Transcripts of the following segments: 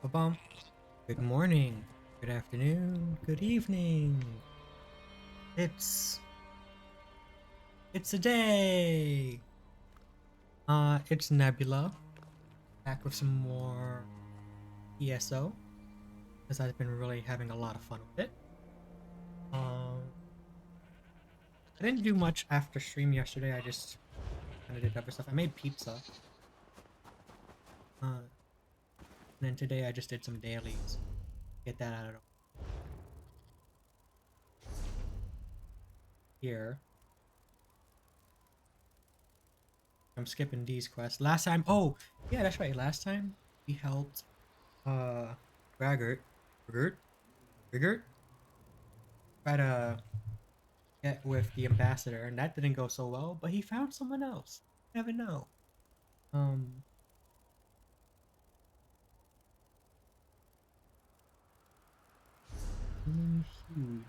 Ba-bum. Good morning, good afternoon, good evening. It's it's a day. It's Nebula back with some more ESO because I've been really having a lot of fun with it. Um, I didn't do much after stream yesterday. I just kind of did other stuff. I made pizza. And then today I just did some dailies. Get that out of here. I'm skipping these quests. Last time, oh yeah, that's right. Last time we helped uh Braggart, Braggart, Braggart try to get with the ambassador, and that didn't go so well. But he found someone else. You never know. Um, huge.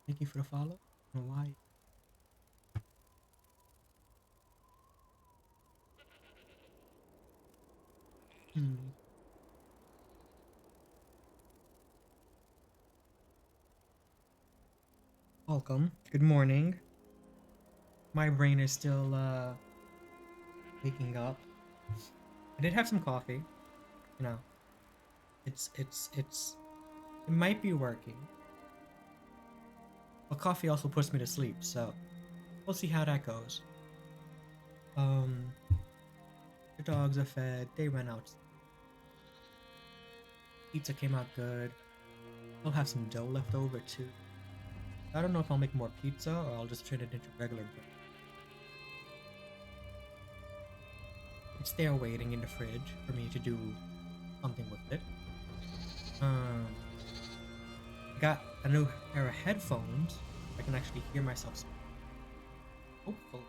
Thank you for the follow. I don't know why. Hmm. Welcome. Good morning. My brain is still waking up. I did have some coffee. You know, it might be working, but coffee also puts me to sleep. So we'll see how that goes. Um, the dogs are fed. They ran out. Pizza came out good. I'll have some dough left over too. I don't know if I'll make more pizza or I'll just turn it into regular bread. It's there waiting in the fridge for me to do something with it. Um, I got a new pair of headphones. I can actually hear myself speak. Hopefully.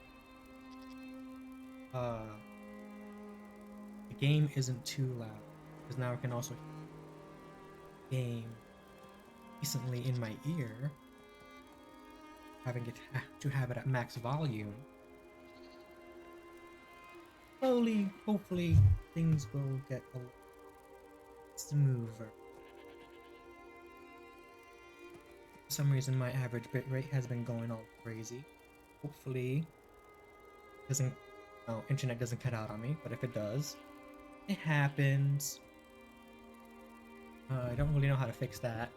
Uh, the game isn't too loud because now I can also hear the game decently in my ear, having it to have it at max volume. Slowly, hopefully, things will get a little smoother. For some reason, my average bitrate has been going all crazy. Hopefully, doesn't internet doesn't cut out on me, but if it does, it happens. I don't really know how to fix that,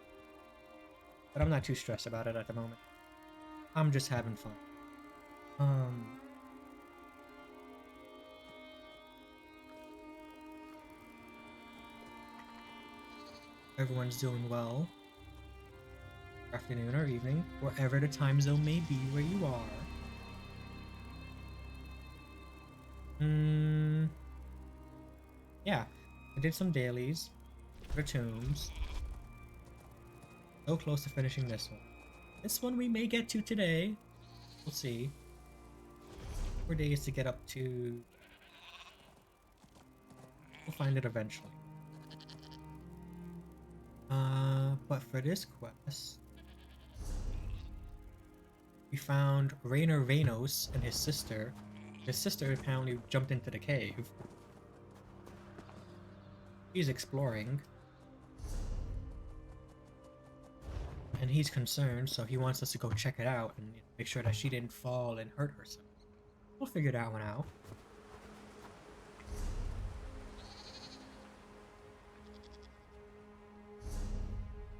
but I'm not too stressed about it at the moment. I'm just having fun. Um, Everyone's doing well. Afternoon or evening, wherever the time zone may be where you are. Hmm. Yeah, I did some dailies for tombs. So close to finishing this one. This one we may get to today. We'll see. 4 days to get up to. We'll find it eventually. But for this quest, we found Rainer Vanos and his sister. His sister apparently jumped into the cave. He's exploring. And he's concerned, so he wants us to go check it out and make sure that she didn't fall and hurt herself. We'll figure that one out.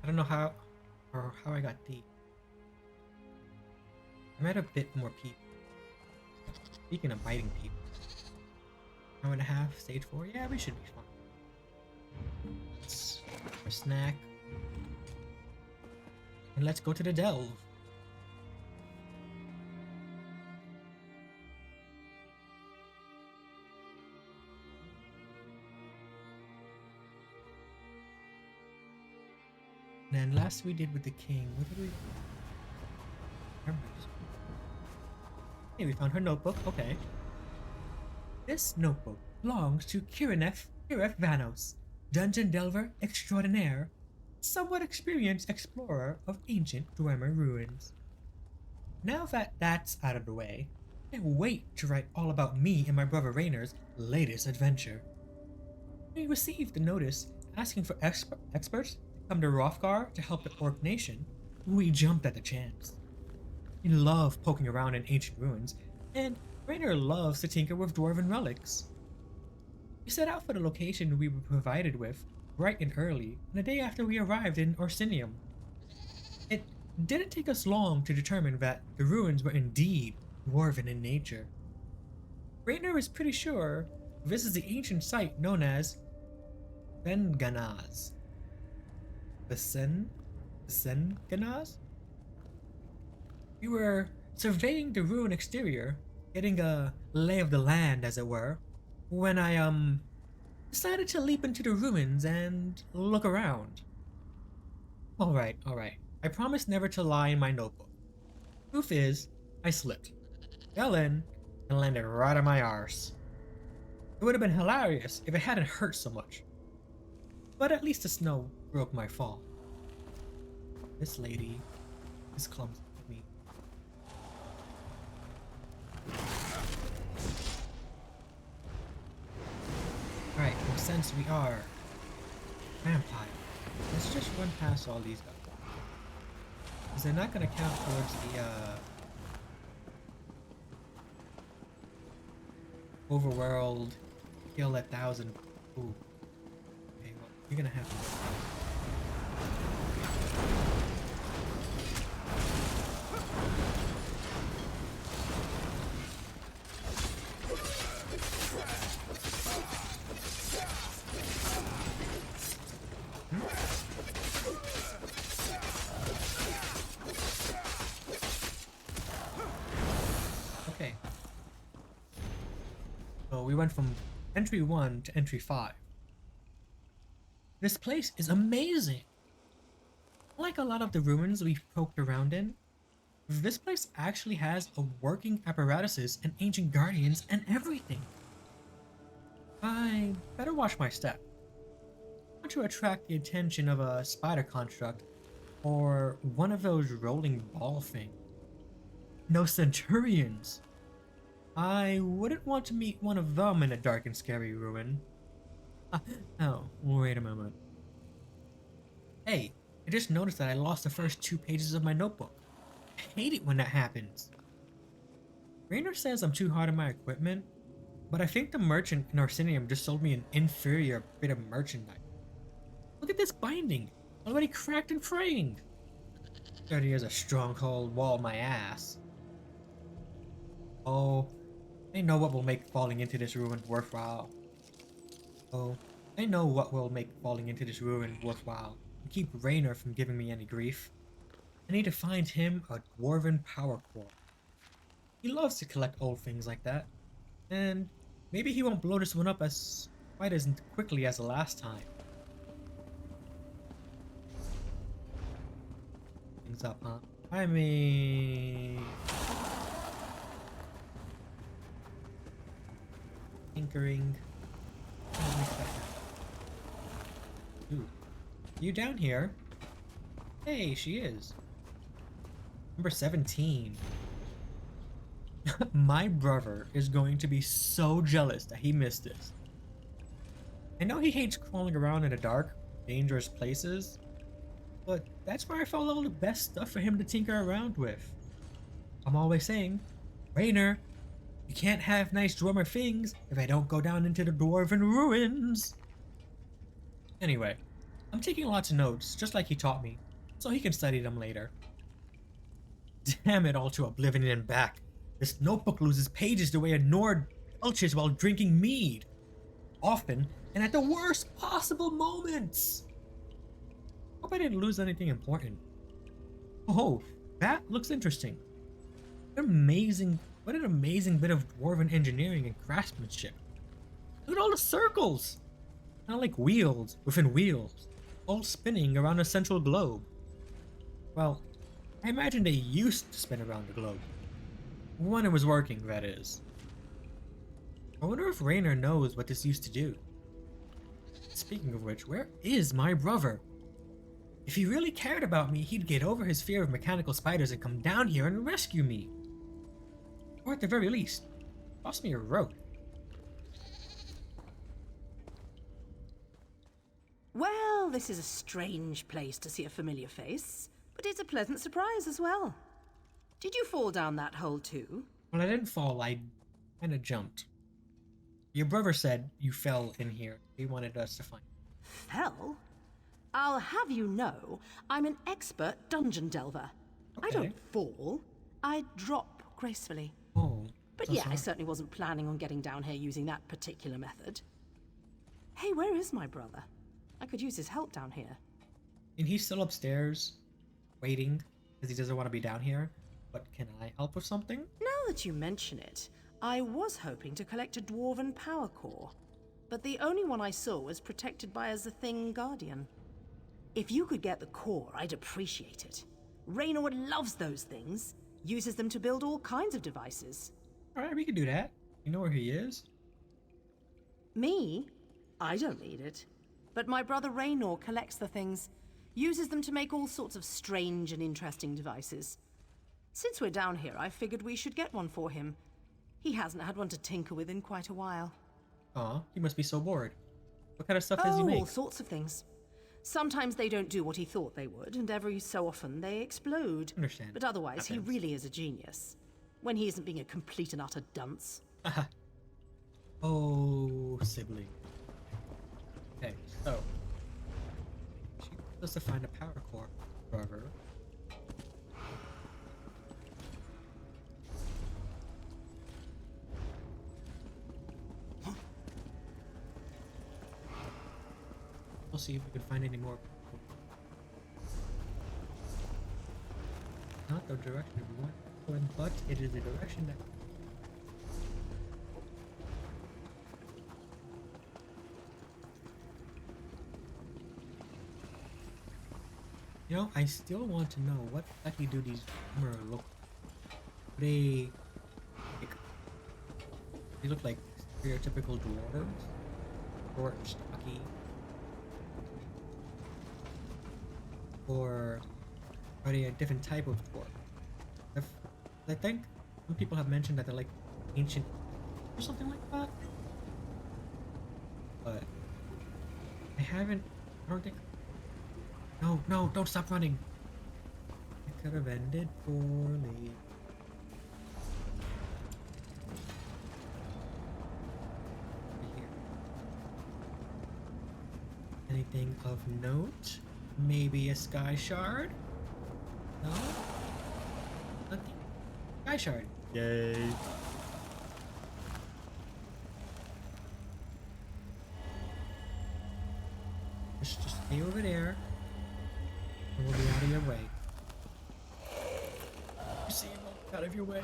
I don't know how I got D. I met a bit more people. Speaking of biting people. Hour and a half, stage 4? Yeah, we should be fine. Let's a snack. And let's go to the delve. And then last we did with the king, what did we remember this? Hey, we found her notebook, okay. This notebook belongs to Kiref Vanos, dungeon delver extraordinaire, somewhat experienced explorer of ancient Dwemer ruins. Now that that's out of the way, I wait to write all about me and my brother Raynor's latest adventure. We received a notice asking for experts to come to Rothgar to help the Orc Nation. We jumped at the chance. We love poking around in ancient ruins, and Raynor loves to tinker with dwarven relics. We set out for the location we were provided with bright and early, the day after we arrived in Orsinium. It didn't take us long to determine that the ruins were indeed dwarven in nature. Raynor is pretty sure this is the ancient site known as Benganaz. Benganaz? We were surveying the ruin exterior, getting a lay of the land as it were, when I decided to leap into the ruins and look around. Alright. I promised never to lie in my notebook. Truth is, I slipped, fell in, and landed right on my arse. It would have been hilarious if it hadn't hurt so much. But at least the snow broke my fall. This lady is clumsy with me. Alright, well, since we are vampire, let's just run past all these guys. Because they're not going to count towards the overworld kill 1,000. Ooh. Okay, well, you're going to have to. Okay. So we went from entry 1 to entry 5. This place is amazing! Like a lot of the ruins we've poked around in, this place actually has a working apparatuses and ancient guardians and everything. I better watch my step. I want to attract the attention of a spider construct or one of those rolling ball things. No centurions! I wouldn't want to meet one of them in a dark and scary ruin. Oh, wait a moment. Hey, I just noticed that I lost the first 2 pages of my notebook. I hate it when that happens. Raynor says I'm too hard on my equipment, but I think the merchant in Orsinium just sold me an inferior bit of merchandise. Look at this binding, already cracked and fraying. Dirty as a stronghold wall my ass. Oh, I know what will make falling into this ruin worthwhile. Oh, I know what will make falling into this ruin worthwhile and keep Raynor from giving me any grief. I need to find him a dwarven power core. He loves to collect old things like that, and maybe he won't blow this one up quite as quickly as the last time. Things up, huh? I mean, tinkering. Ooh, you down here? Hey, she is. Number 17. My brother is going to be so jealous that he missed this. I know he hates crawling around in the dark, dangerous places, but that's where I found all the best stuff for him to tinker around with. I'm always saying, Raynor, you can't have nice dwarven things if I don't go down into the dwarven ruins. Anyway, I'm taking lots of notes, just like he taught me, so he can study them later. Damn it all to oblivion and back. This notebook loses pages the way a Nord belches while drinking mead. Often, and at the worst possible moments. Hope I didn't lose anything important. Oh, that looks interesting. What an amazing bit of dwarven engineering and craftsmanship. Look at all the circles! Kind of like wheels within wheels, all spinning around a central globe. Well, I imagine they used to spin around the globe. When it was working, that is. I wonder if Raynor knows what this used to do. Speaking of which, where is my brother? If he really cared about me, he'd get over his fear of mechanical spiders and come down here and rescue me. Or at the very least, toss me a rope. Well, this is a strange place to see a familiar face, but it's a pleasant surprise as well. Did you fall down that hole too? Well, I didn't fall, I kinda jumped. Your brother said you fell in here. He wanted us to find you. Fell? I'll have you know, I'm an expert dungeon delver. Okay. I don't fall, I drop gracefully. Oh. But so yeah, I sorry. certainly wasn't planning on getting down here using that particular method. Hey, where is my brother? I could use his help down here. And he's still upstairs, waiting, because he doesn't want to be down here. But can I help with something? Now that you mention it, I was hoping to collect a dwarven power core, but the only one I saw was protected by a thing guardian. If you could get the core, I'd appreciate it. Raynor loves those things, uses them to build all kinds of devices. Alright, we can do that. You know where he is? Me? I don't need it. But my brother Raynor collects the things, uses them to make all sorts of strange and interesting devices. Since we're down here, I figured we should get one for him. He hasn't had one to tinker with in quite a while. Aw, he must be so bored. What kind of stuff does he make? All sorts of things. Sometimes they don't do what he thought they would, and every so often they explode. Understand. But otherwise, he Happens. really is a genius. When he isn't being a complete and utter dunce. Haha. Oh, sibling. Okay, so. She wants us to find a power core, brother. We'll see if we can find any more. Not the direction we want to go in, but it is the direction that. You know, I still want to know what exactly do these armor look like. They look like stereotypical dwarves, short, stocky, or are they a different type of dwarf? I think some people have mentioned that they're like ancient or something like that, but I don't think. No, don't stop running. It could have ended poorly. Here. Anything of note? Maybe a sky shard? No? Nothing? Sky shard. Yay. Just stay over there. And we'll be out of your way. You see, we'll out of your way.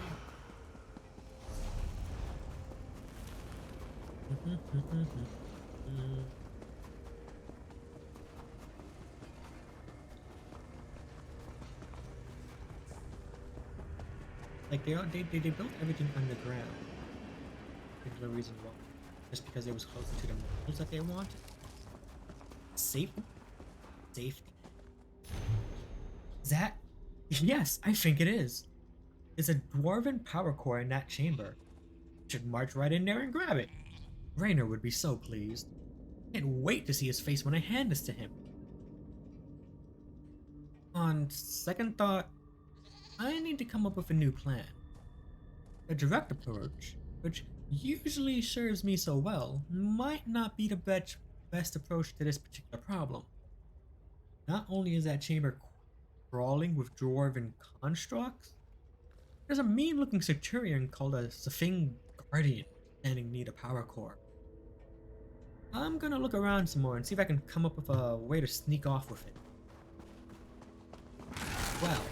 Like they built everything underground. There's no reason why. Just because it was closer to the mountains that they wanted. Safety. Is that? Yes, I think it is. There's a dwarven power core in that chamber. Should march right in there and grab it. Raynor would be so pleased. Can't wait to see his face when I hand this to him. On second thought, I need to come up with a new plan. A direct approach, which usually serves me so well, might not be the best approach to this particular problem. Not only is that chamber crawling with dwarven constructs, there's a mean-looking centurion called a Sphing Guardian standing near the power core. I'm gonna look around some more and see if I can come up with a way to sneak off with it. Well,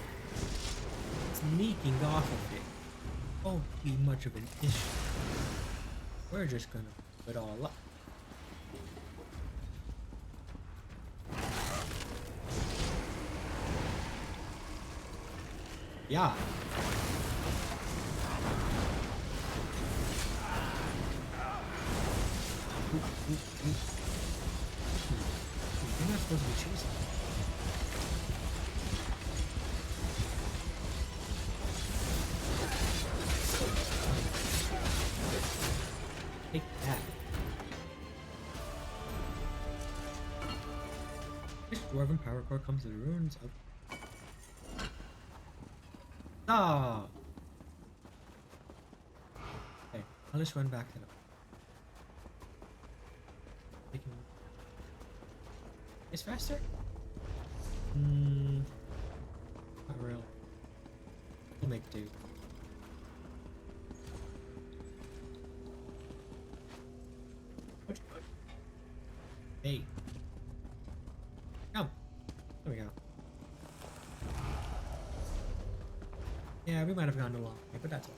sneaking off of it won't be much of an issue. We're just gonna put it all up. Yeah. You're not supposed to be chasing. that. This dwarven power core comes to the ruins of. Ah! Okay, I'll just run back to them. It's faster? Not really. We'll make do. What? Hey. Come. There we go. Yeah, we might have gone a long way, but that's all.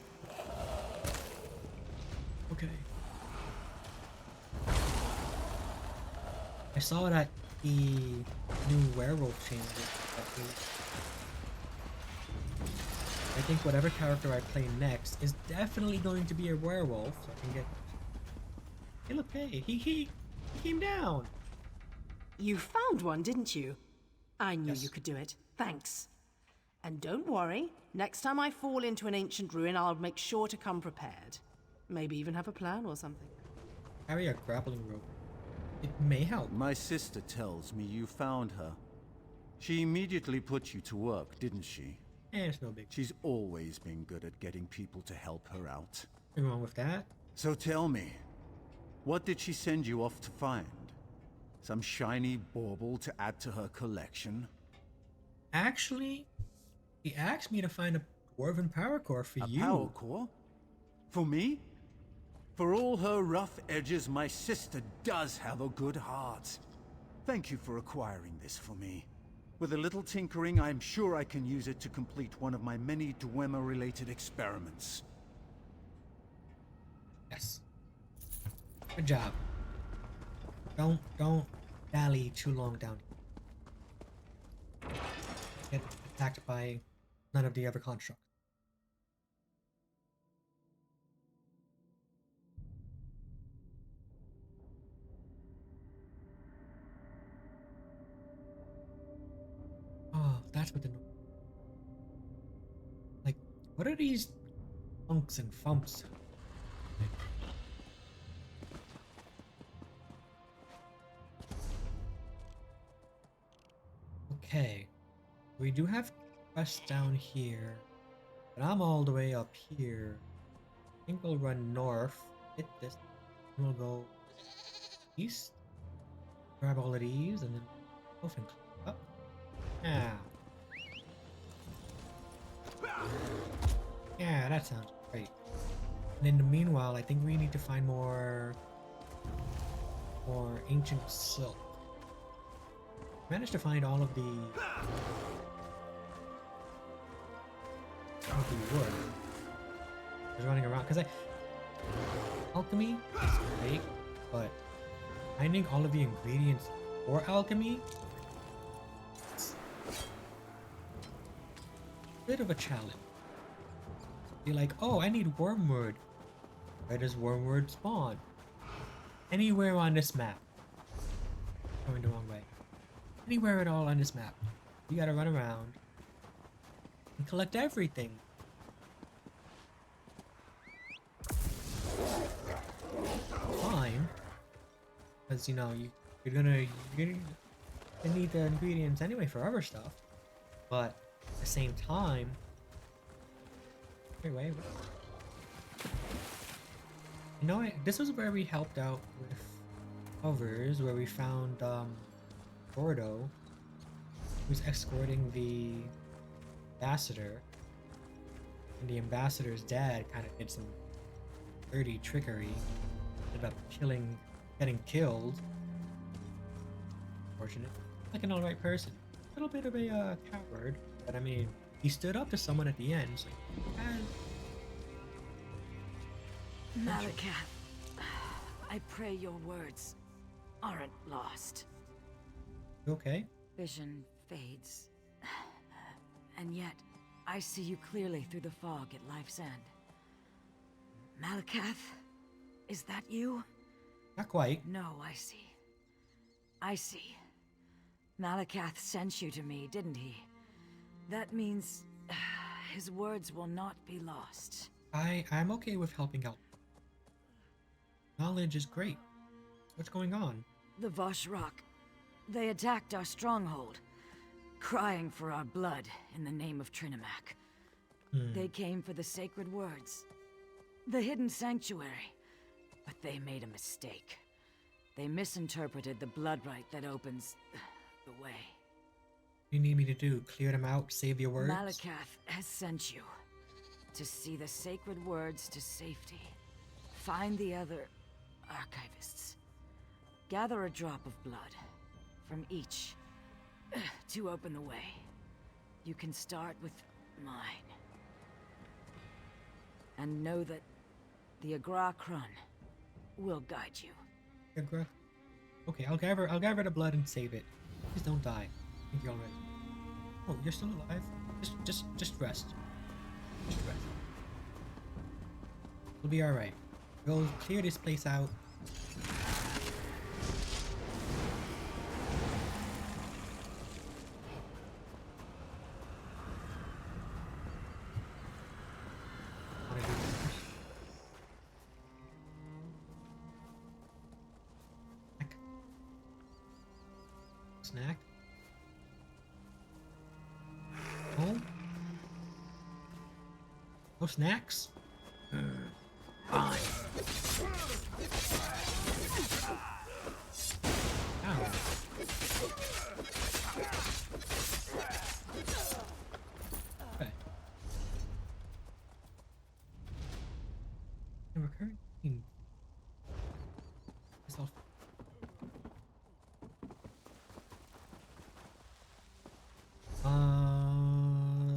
Okay. I saw that the new werewolf changes. I think whatever character I play next is definitely going to be a werewolf, so I can get. Hey, look, hey, he came down. You found one, didn't you? I knew Yes. you could do it. Thanks. And don't worry, next time I fall into an ancient ruin, I'll make sure to come prepared. Maybe even have a plan or something. Carry a grappling rope. It may help. My sister tells me you found her. She immediately put you to work, didn't she? It's no big. She's always been good at getting people to help her out. Nothing wrong with that. So tell me, what did she send you off to find? Some shiny bauble to add to her collection? Actually, he asked me to find a dwarven power core for A you. power core? For me? For all her rough edges, my sister does have a good heart. Thank you for acquiring this for me. With a little tinkering, I'm sure I can use it to complete one of my many Dwemer-related experiments. Yes. Good job. Don't dally too long down here. Get attacked by none of the other constructs. Oh, that's what the like. What are these funks and thumps? Okay, we do have quests down here, but I'm all the way up here. I think we'll run north, hit this, and we'll go east, grab all of these, and then off and climb up. Yeah. Yeah, that sounds great. And in the meanwhile, I think we need to find more ancient silk. Managed to find all of the wood. I was running around because alchemy is great, but finding all of the ingredients for alchemy is a bit of a challenge. You're like, oh, I need wormwood. Where does wormwood spawn? Anywhere on this map. Going the wrong way. Anywhere at all on this map. You gotta run around and collect everything. Fine. Because, you know, you're gonna need the ingredients anyway for other stuff. But at the same time... Wait. You know, this was where we helped out with others, where we found, Gordo, who's escorting the ambassador, and the ambassador's dad kind of did some dirty trickery, ended up getting killed. Unfortunate. Like an alright person. A little bit of a coward, but I mean, he stood up to someone at the end, so Malakath, I pray your words aren't lost. You okay? Vision fades. And yet, I see you clearly through the fog at life's end. Malakath, is that you? Not quite. No, I see. I see. Malakath sent you to me, didn't he? That means his words will not be lost. I'm okay with helping out. Knowledge is great. What's going on? The Voshrock. They attacked our stronghold, crying for our blood in the name of Trinimac. They came for the sacred words, the hidden sanctuary, but they made a mistake. They misinterpreted the blood rite that opens the way. What do you need me to do? Clear them out? Save your words? Malakath has sent you to see the sacred words to safety. Find the other archivists. Gather a drop of blood from each to open the way. You can start with mine. And know that the Agra Krun will guide you. Agra. Okay, I'll gather the blood and save it. Please don't die. I think you're alright. Oh, you're still alive? Just rest. Just rest. We'll be alright. We'll clear this place out. Wanna do this? Snack? Home? No snacks? Fine. Ow. Okay. The recurring theme. Is all.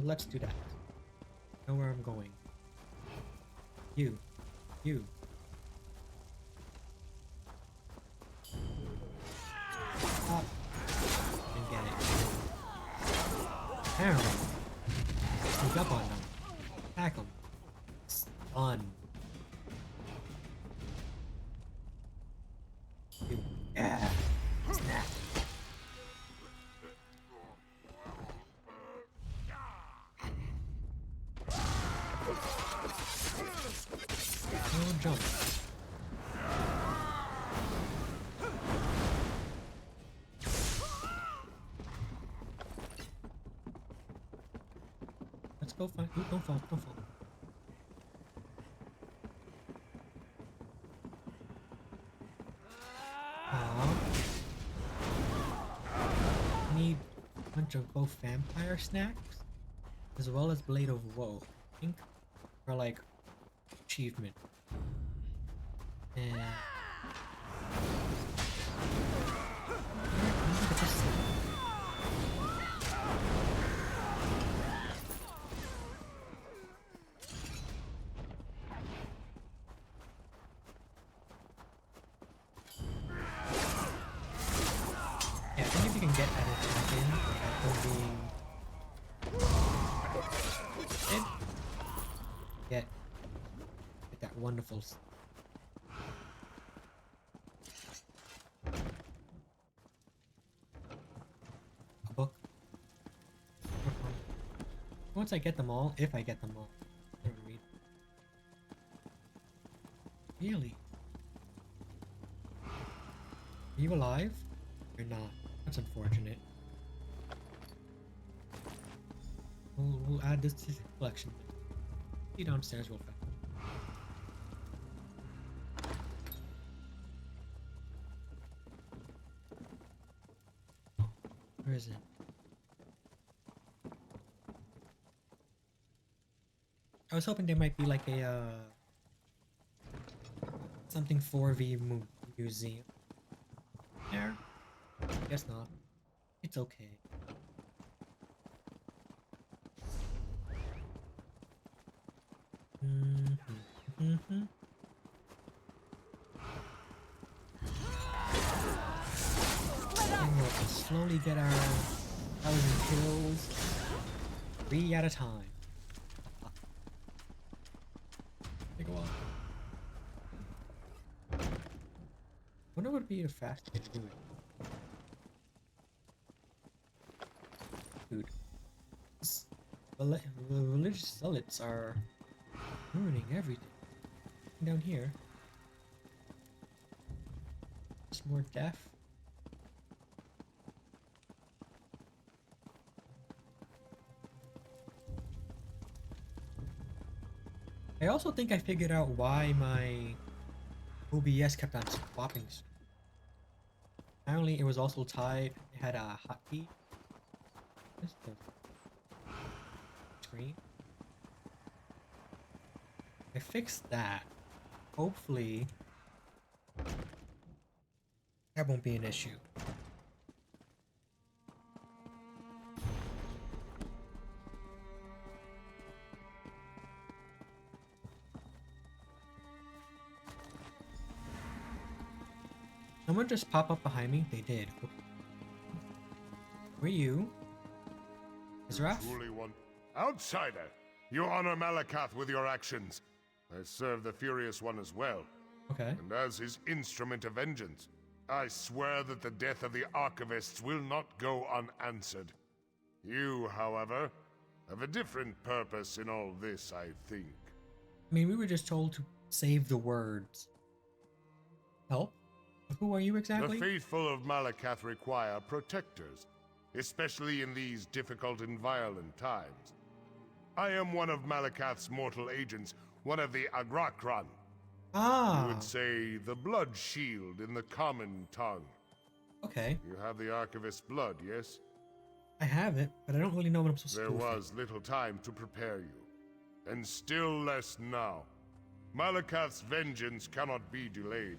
Let's do that. Know where I'm going. You. Stop and get it. Apparently, sneak up on them. Attack them. Stun. You. Yeah. Snap. No jump. Let's go find. Ooh, don't fall. Need a bunch of both vampire snacks as well as Blade of Woe. I think for like achievement. And yeah, I think if you can get that attack in without being get that wonderful a book. Once I get them all, if I get them all, I don't read. Really? Are you alive? You're not. That's unfortunate. We'll add this to the collection. See downstairs real fast. Where is it? I was hoping there might be like a something 4V museum there. Guess not. It's okay. And we'll slowly get our 1,000 kills, 3 at a time. Take a while. Wonder what would be the fastest way to do it. Dude, the religious zealots are ruining everything. Down here. Just more death. I also think I figured out why my OBS kept on swapping. Apparently, it was also tied. It had a hotkey. What's the screen? I fixed that. Hopefully, that won't be an issue. Someone just pop up behind me? They did. Okay. Who are you? Izraf? Truly one outsider. You honor Malakath with your actions. I serve the Furious One as well, Okay. and as his instrument of vengeance, I swear that the death of the Archivists will not go unanswered. You, however, have a different purpose in all this, I think. I mean, we were just told to save the words. Help? Who are you exactly? The faithful of Malakath require protectors, especially in these difficult and violent times. I am one of Malakath's mortal agents, one of the Agrakran. Ah. You would say the blood shield in the common tongue. Okay. You have the Archivist's blood, yes? I have it, but I don't really know what I'm supposed There to do with was little time to prepare you, and still less now. Malakath's vengeance cannot be delayed.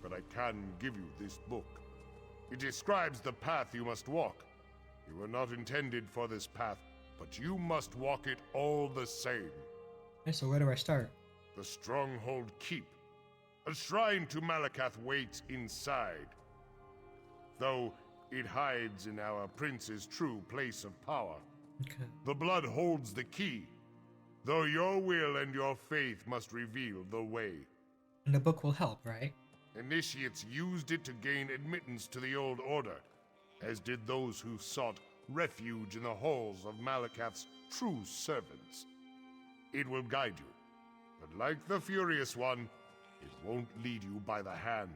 But I can give you this book. It describes the path you must walk. You were not intended for this path, but you must walk it all the same. Okay, so where do I start? The Stronghold Keep. A shrine to Malakath waits inside. Though it hides in our prince's true place of power. Okay. The blood holds the key. Though your will and your faith must reveal the way. And the book will help, right? Initiates used it to gain admittance to the Old Order, as did those who sought refuge in the halls of Malakath's true servants. It will guide you, but like the Furious One, it won't lead you by the hand.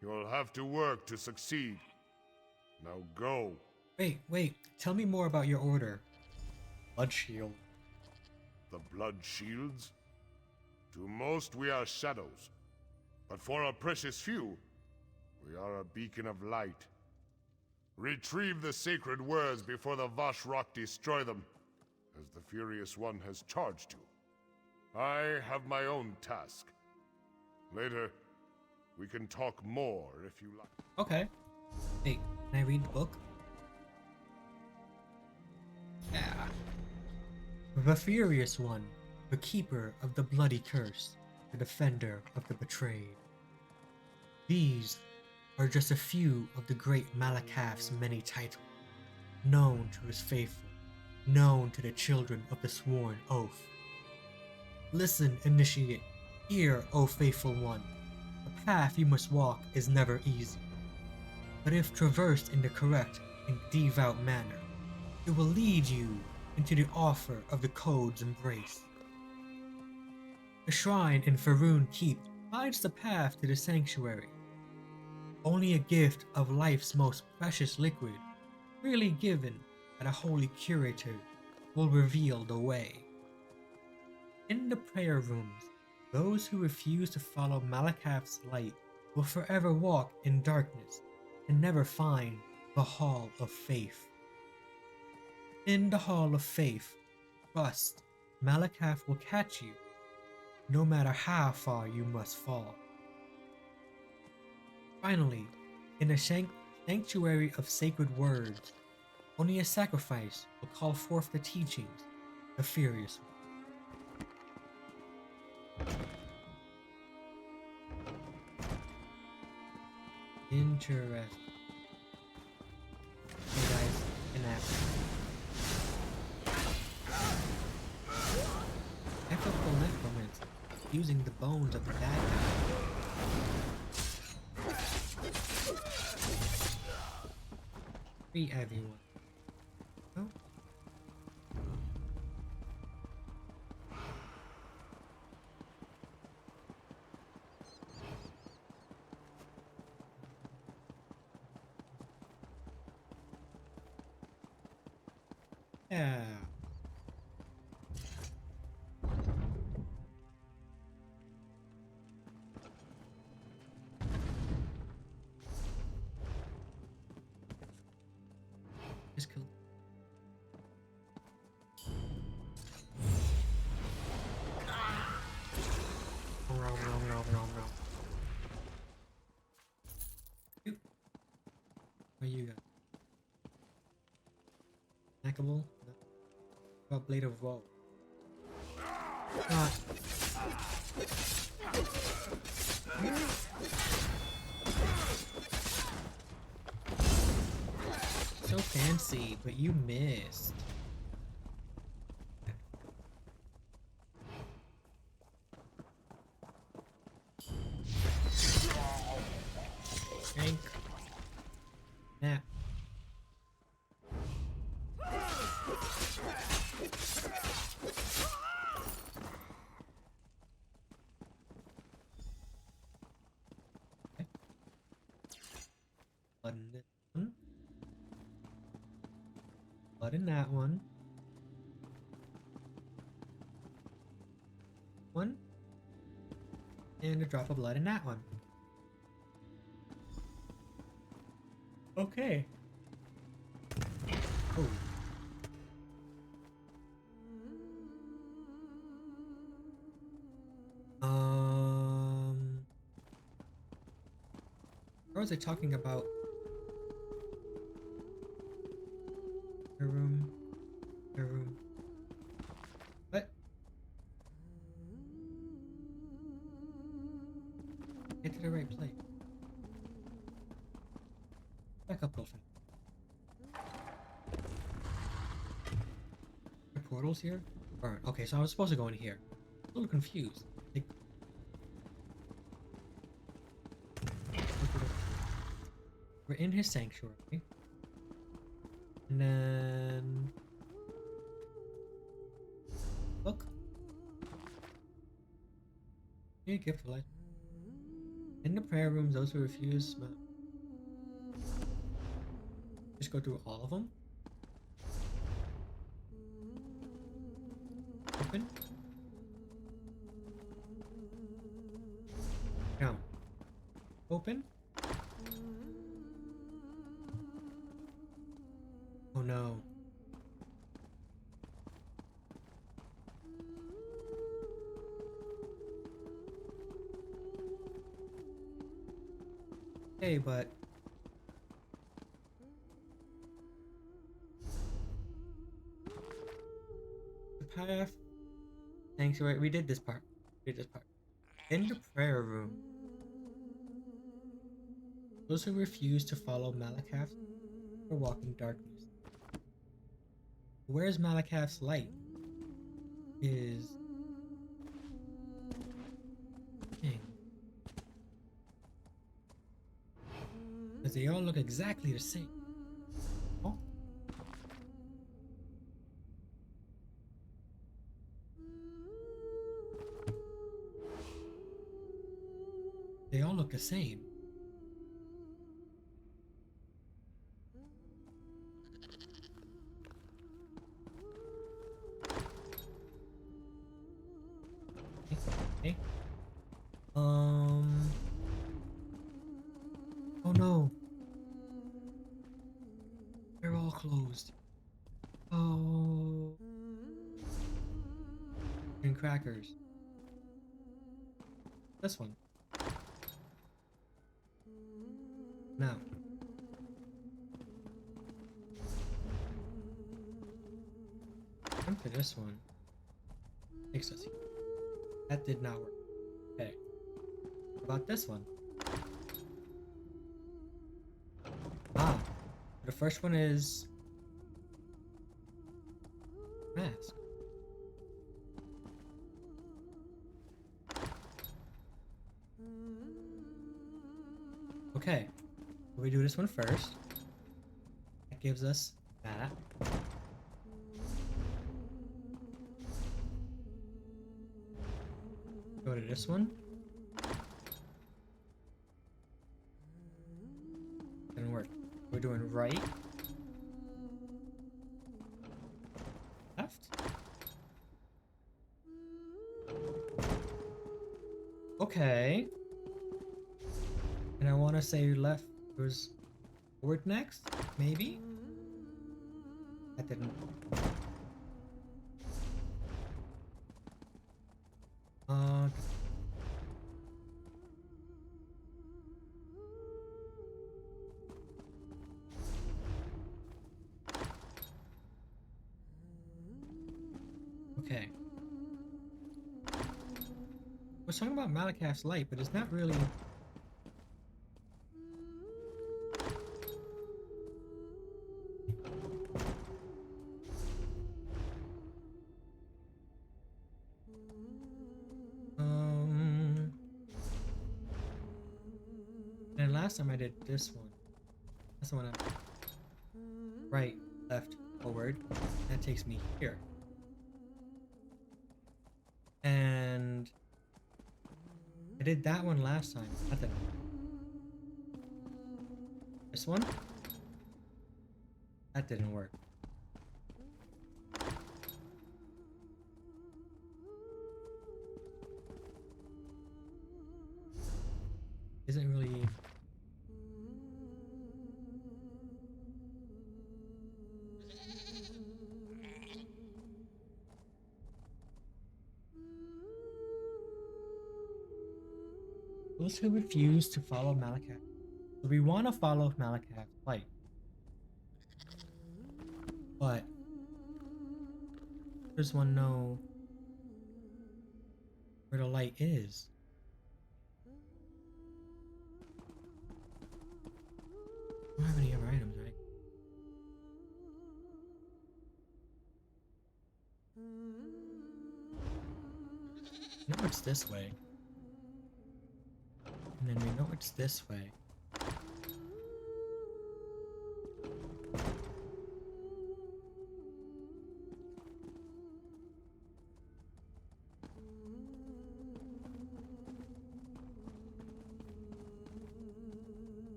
You'll have to work to succeed. Now go. Wait. Tell me more about your order. Blood Shield. The Blood Shields? To most we are shadows. But for a precious few, we are a beacon of light. Retrieve the sacred words before the Vashrok destroy them, as the Furious One has charged you. I have my own task. Later, we can talk more if you like. Okay. Wait, can I read the book? Yeah. The Furious One, the keeper of the bloody curse, the defender of the betrayed. These are just a few of the great Malakath's many titles, known to his faithful, known to the children of the sworn oath. Listen, Initiate, hear, O faithful one. The path you must walk is never easy, but if traversed in the correct and devout manner, it will lead you into the offer of the code's embrace. The shrine in Faerun Keep guides the path to the sanctuary. Only a gift of life's most precious liquid, freely given by the holy curator, will reveal the way. In the prayer rooms, those who refuse to follow Malakath's light will forever walk in darkness and never find the Hall of Faith. In the Hall of Faith, trust Malakath will catch you, no matter how far you must fall. Finally, in the sanctuary of sacred words, only a sacrifice will call forth the teachings, the Furious One. Interesting. You guys can act. Ethical necromancer, using the bones of the bad guy. Free everyone. Oh. Yeah. Just kill. Nom, nom, nom, nom, nom. Oop. What you got? Snackable? No. What blade of woe? Ah. So fancy, but you missed. Yank. Nah. Okay. Blood in this one. Blood in that one. One. And a drop of blood in that one. Okay. Oh. What was I talking about? Your room. Your room. What? Get to the right place. Back up, Dolphin. The portals here? Burn. Okay, so I was supposed to go in here. A little confused. Like, we're in his sanctuary. And then... Look. Need a gift for life. In the prayer rooms, those who refuse... Just go through all of them? Open? Down. Open? Oh no. Hey, but... The path... Sanctuary... We did this part. In the prayer room, those who refuse to follow Malakath or walk in darkness. Where's Malakath's light? Is... Dang. Because they all look exactly the same. Oh. They all look the same. Okay. Oh no. They're all closed. Oh. And crackers. This one. Now. Come to this one. Takes us here. That did not work. Okay. What about this one? Ah. The first one is... mask. Okay. We do this one first. That gives us that. Go to this one. Didn't work. We're doing right. Okay. And I want to say left was forward next, maybe? That didn't. Uh. Okay. We're talking about Malakath's light, but it's not really. And last time I did this one. That's the one I. Right, left, forward. That takes me here. And I did that one last time. Not that. This one? That didn't work. Isn't really. Those who refuse to follow Malakath. So we want to follow Malakath's light. But does one know where the light is? I don't have any other items, right? We know it's this way. And then we know it's this way.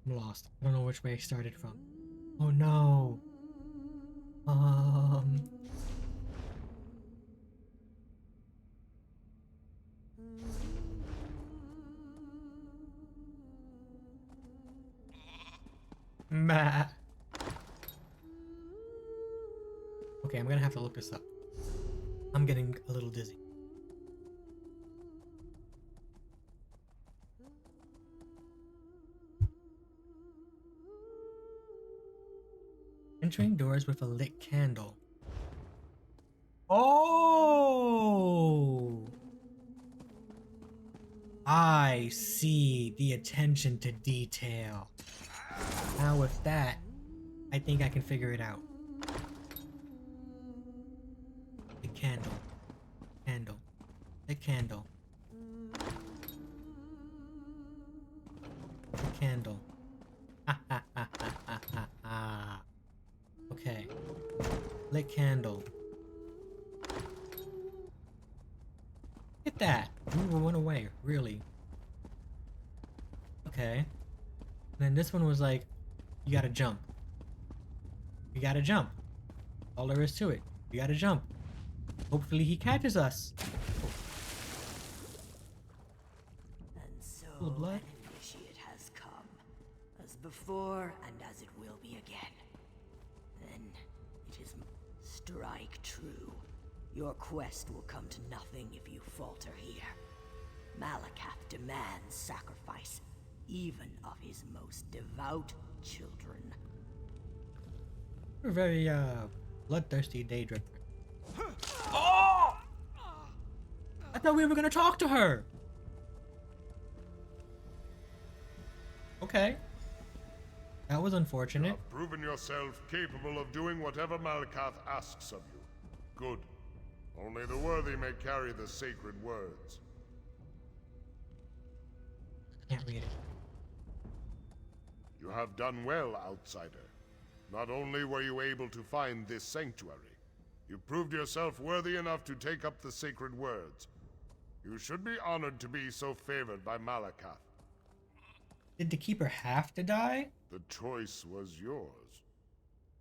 I'm lost. I don't know which way I started from. Oh no. Matt. Okay, I'm gonna have to look this up. I'm getting a little dizzy. Entering doors with a lit candle. Oh! I see the attention to detail. Now with that, I think I can figure it out. The candle. Candle. The candle. The candle. Ha ha ha ha ha ha ha. Okay. Lit candle. Look at that. Ooh, went away. Really. Okay. And then this one was like, you gotta jump. You gotta jump. All there is to it. You gotta jump. Hopefully he catches us. And so Full of blood. an initiate has come, as before and as it will be again. Then it is strike true. Your quest will come to nothing if you falter here. Malakath demands sacrifice, even of his most devout children. We're very bloodthirsty daydreamer. Oh! I thought we were gonna talk to her. Okay. That was You unfortunate. have proven yourself capable of doing whatever Malakath asks of you. Good. Only the worthy may carry the sacred words. Can't read it. You have done well, outsider. Not only were you able to find this sanctuary, you proved yourself worthy enough to take up the sacred words. You should be honored to be so favored by Malakath. Did the keeper have to die? The choice was yours.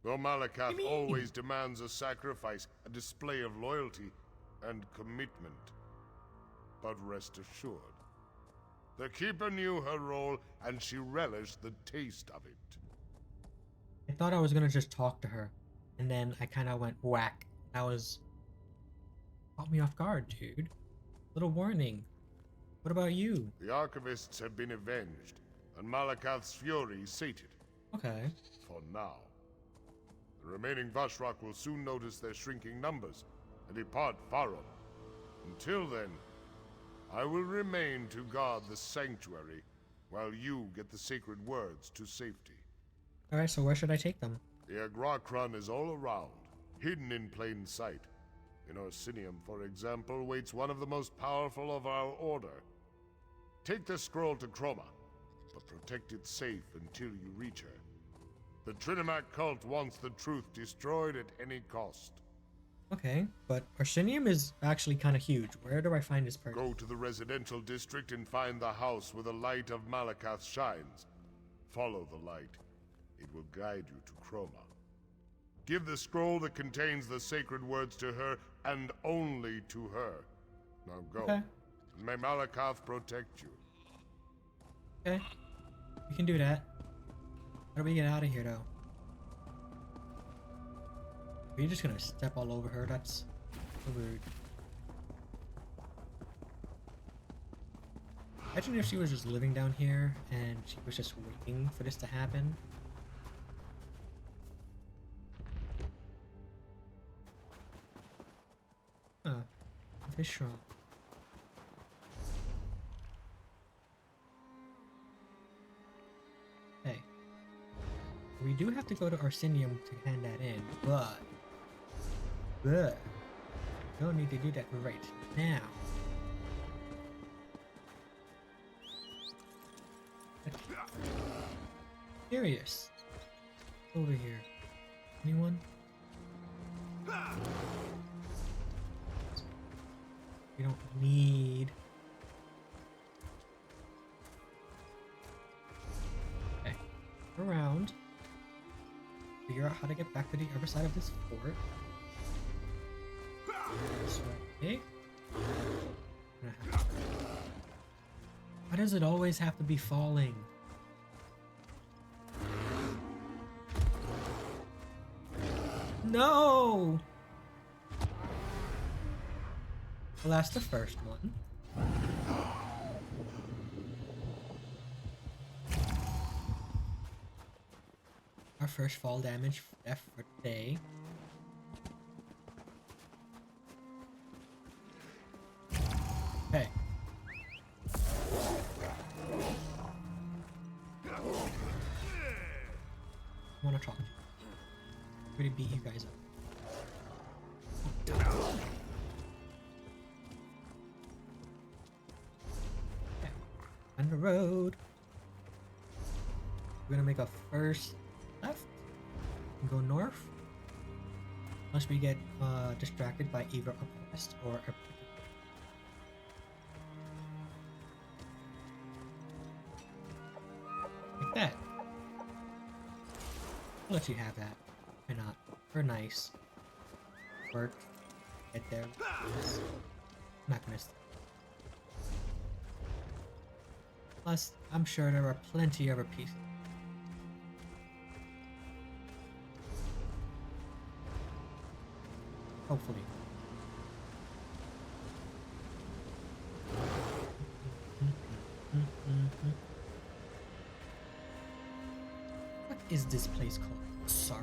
Though Malakath mean? always demands a sacrifice, a display of loyalty and commitment. but rest assured. The Keeper knew her role, and she relished the taste of it. I thought I was gonna just talk to her, and then I kind of went whack. That was caught me off guard, dude. Little warning. What about you? The Archivists have been avenged, and Malakath's fury sated. Okay. For now. The remaining Vashrok will soon notice their shrinking numbers and depart Farum. Until then, I will remain to guard the sanctuary while you get the sacred words to safety. Alright, so where should I take them? The Agrakron is all around, hidden in plain sight. In Orsinium, for example, waits one of the most powerful of our order. Take the scroll to Chroma, but protect it safe until you reach her. The Trinimac cult wants the truth destroyed at any cost. Okay, but Orsinium is actually kind of huge. Where do I find this person? Go to the residential district and find the house where the light of Malakath shines. Follow the light. It will guide you to Chroma. Give the scroll that contains the sacred words to her, and only to her. Now go. Okay. May Malakath protect you. Okay. We can do that. How do we get out of here, though? Are you just gonna step all over her? That's so rude. Imagine if she was just living down here and she was just waiting for this to happen. Huh. Fish rock. Hey. We do have to go to Orsinium to hand that in, but don't need to do that right now. Curious. Over here. Anyone? We don't need. Okay. Around. Figure out how to get back to the other side of this fort. This way. Why does it always have to be falling? No! Well, that's the first one. Our first fall damage death for the day. Hey. I wanna talk to you. I'm gonna beat you guys up. Okay. On the road. We're gonna make a first left and go north. Unless we get distracted by either a quest or a like that. I'll let you have that. Why not? We're nice. Work. Get there. I'm not gonna. Plus, I'm sure there are plenty of other pieces. Hopefully. What is this place called? Sorrow.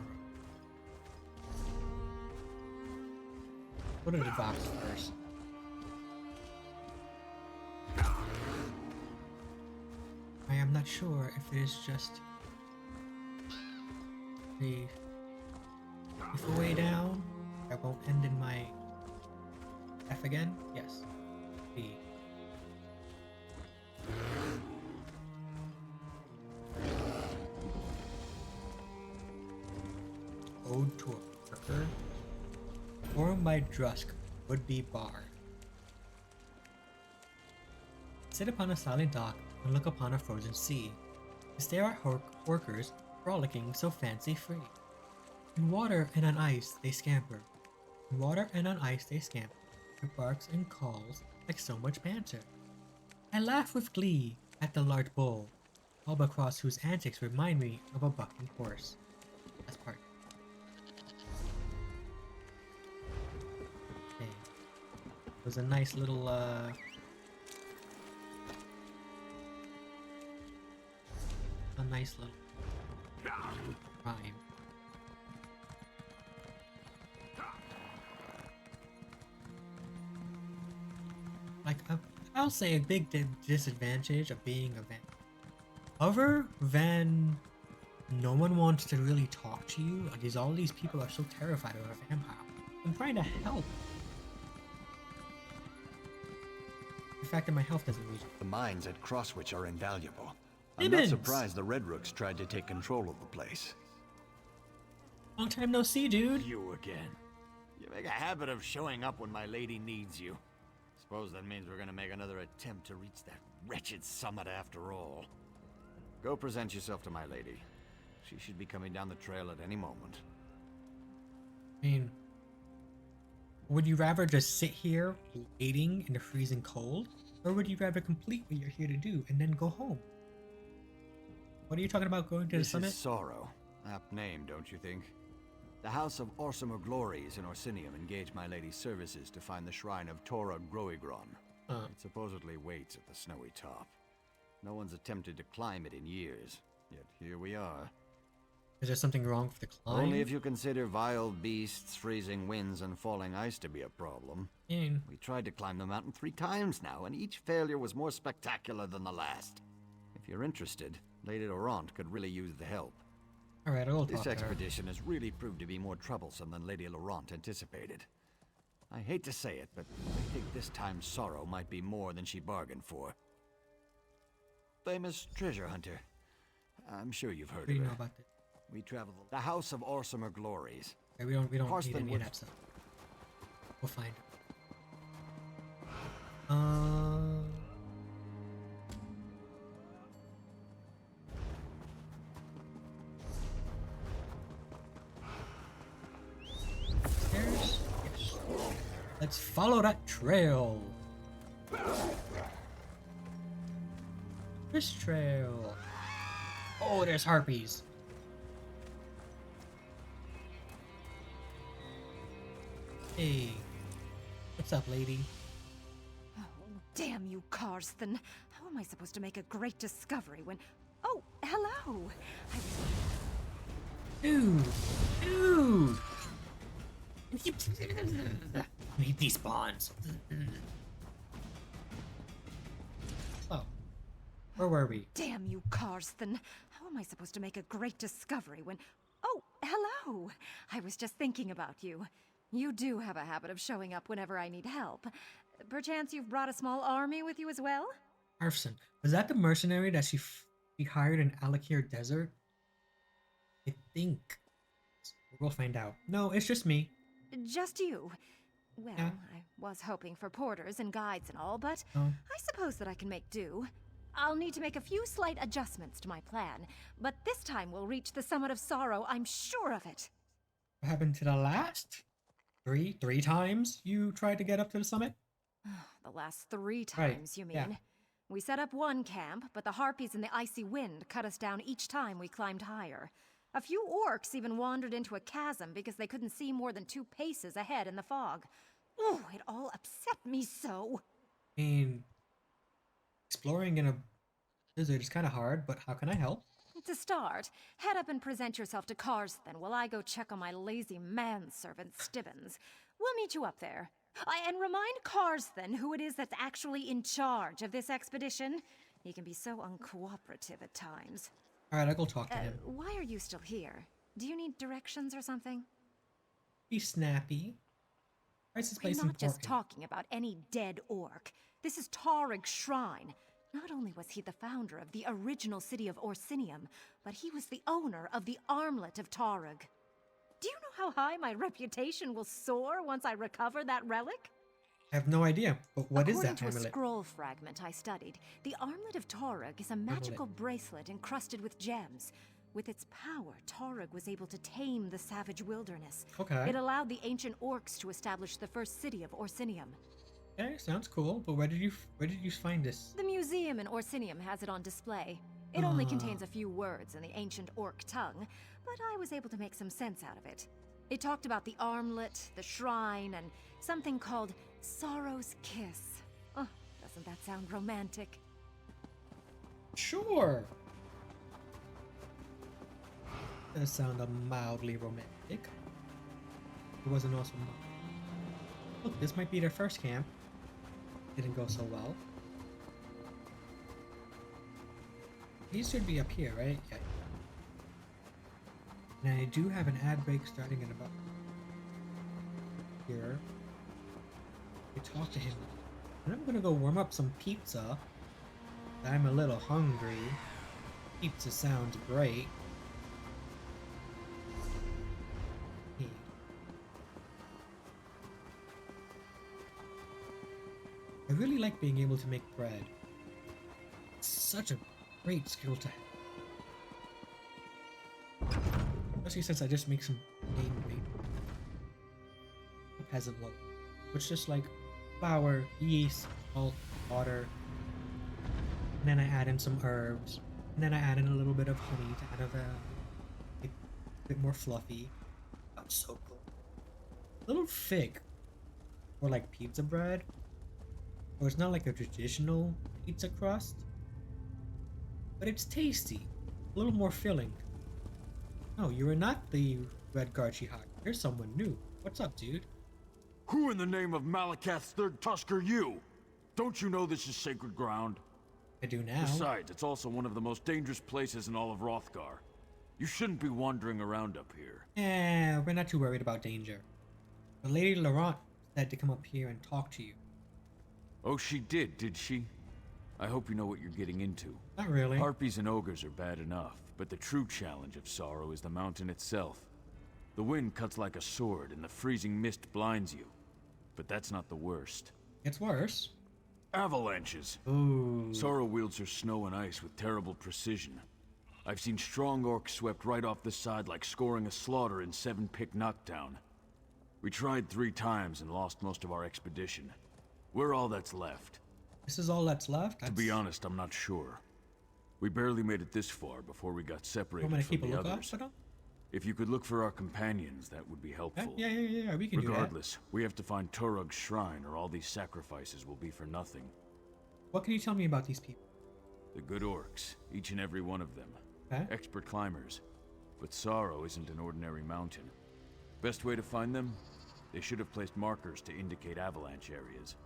Go to the box first. I am not sure if it is just if a way down, I won't end in my F again. Yes. B. Ode to a worker. Formed by Drusk, would-be bard. Sit upon a silent dock and look upon a frozen sea. Stare at workers frolicking so fancy-free. In water and on ice they scamper. In water and on ice they scamper. With barks and calls, like so much banter. I laugh with glee at the large bull, albacross whose antics remind me of a bucking horse. That's part. Okay. It was a nice little, a nice little rhyme. Like, I'll say a big disadvantage of being a vampire. Other than no one wants to really talk to you, because all these people are so terrified of a vampire. I'm trying to help. The fact that my health doesn't reach. The mines at Crosswich are invaluable. I'm Nibbins! not surprised the Red Rooks tried to take control of the place. Long time no see, dude. You again. You make a habit of showing up when my lady needs you. Suppose that means we're gonna make another attempt to reach that wretched summit after all. Go present yourself to my lady. She should be coming down the trail at any moment. I mean, would you rather just sit here waiting in the freezing cold? Or would you rather complete what you're here to do and then go home? What are you talking about going to the This summit? is Sorrow. Apt name, don't you think? The House of Orsimer Glories in Orsinium engaged my lady's services to find the shrine of Tora Groigron. It supposedly waits at the snowy top. No one's attempted to climb it in years, yet here we are. Is there something wrong with the climb? Only if you consider vile beasts, freezing winds, and falling ice to be a problem. I mean, We tried to climb the mountain 3 times now, and each failure was more spectacular than the last. If you're interested, Lady Laurent could really use the help. alright, I'll talk This to her. expedition has really proved to be more troublesome than Lady Laurent anticipated. I hate to say it, but I think this time Sorrow might be more than she bargained for. Famous treasure hunter. I'm sure you've heard What do you of know her. about this? We traveled the House of Orsimer Glories. Okay, we don't need Parston any of would- that stuff. We'll find it. Stairs? Yes. Let's follow that trail. This trail. Oh, there's harpies. Hey, what's up, lady? Oh, damn you, Karsten. How am I supposed to make a great discovery when... Oh, hello! Dude, dude. He despawns. Oh, where were we? Damn you, Karsten. How am I supposed to make a great discovery when... Oh, hello! I was just thinking about you. You do have a habit of showing up whenever I need help. Perchance you've brought a small army with you as well? Arfson. Was that the mercenary that she hired in Alakir Desert? I think. We'll find out. No, it's just me. Just you. Well, Yeah. I was hoping for porters and guides and all, but Oh. I suppose that I can make do. I'll need to make a few slight adjustments to my plan, but this time we'll reach the summit of Sorrow, I'm sure of it. What happened to the last? Three times you tried to get up to the summit? The last 3 Right, times, you mean? yeah. We set up one camp, but the harpies and the icy wind cut us down each time we climbed higher. A few orcs even wandered into a chasm because they couldn't see more than 2 paces ahead in the fog. Oh, it all upset me so. I mean, exploring in a desert is kind of hard, but how can I help? To start, head up and present yourself to Karsten while I go check on my lazy manservant Stibbins. We'll meet you up there. And remind Karsten who it is that's actually in charge of this expedition. He can be so uncooperative at times. Alright, I'll go talk to him. Why are you still here? Do you need directions or something? Be snappy. Why is this We're place not important? just talking about any dead orc. This is Tarig's shrine. Not only was he the founder of the original city of Orsinium, but he was the owner of the armlet of Tarig. Do you know how high my reputation will soar once I recover that relic? I have no idea, but what is According that to a amulet? scroll fragment I studied, the armlet of Tarig is a magical bracelet encrusted with gems. With its power, Tarig was able to tame the savage wilderness. Okay. It allowed the ancient orcs to establish the first city of Orsinium. Okay, sounds cool. But where did you find this? The museum in Orsinium has it on display. It only contains a few words in the ancient orc tongue, but I was able to make some sense out of it. It talked about the armlet, the shrine, and something called Sorrow's Kiss. Oh, doesn't that sound romantic? Sure. Does sound mildly romantic. It wasn't also. Look, this might be their first camp. Didn't go so well. These should be up here, right? Yeah. Now I do have an ad break starting in about here. I talk to him, and I'm gonna go warm up some pizza. I'm a little hungry. Pizza sounds great. Hey. I really like being able to make bread. It's such a great skill to have. Especially since I just make some plain wheat peasant loaf. It's just like flour, yeast, salt, water. And then I add in some herbs. And then I add in a little bit of honey to add a bit more fluffy. That's so cool. A little thick for like pizza bread. Or it's not like a traditional pizza crust. But it's tasty. A little more filling. No, you are not the Red Garchi Hawk. You're someone new. What's up, dude? Who in the name of Malakath's third tusk are you? Don't you know this is sacred ground? I do now. Besides, it's also one of the most dangerous places in all of Hrothgar. You shouldn't be wandering around up here. We're not too worried about danger. But Lady Laurent said to come up here and talk to you. Oh, she did she? I hope you know what you're getting into. Not really. Harpies and ogres are bad enough, but the true challenge of Sorrow is the mountain itself. The wind cuts like a sword, and the freezing mist blinds you. But that's not the worst. It's worse. Avalanches. Ooh. Sorrow wields her snow and ice with terrible precision. I've seen strong orcs swept right off the side like scoring a slaughter in 7-pick knockdown. We tried 3 times and lost most of our expedition. We're all that's left. This is all that's left? To be honest, I'm not sure. We barely made it this far before we got separated I'm gonna from keep a the lookout others. for them? If you could look for our companions, that would be helpful. Yeah, we can do that. Regardless, we have to find Torug's shrine or all these sacrifices will be for nothing. What can you tell me about these people? The good orcs, each and every one of them. Okay. Expert climbers. But Sorrow isn't an ordinary mountain. Best way to find them? They should have placed markers to indicate avalanche areas.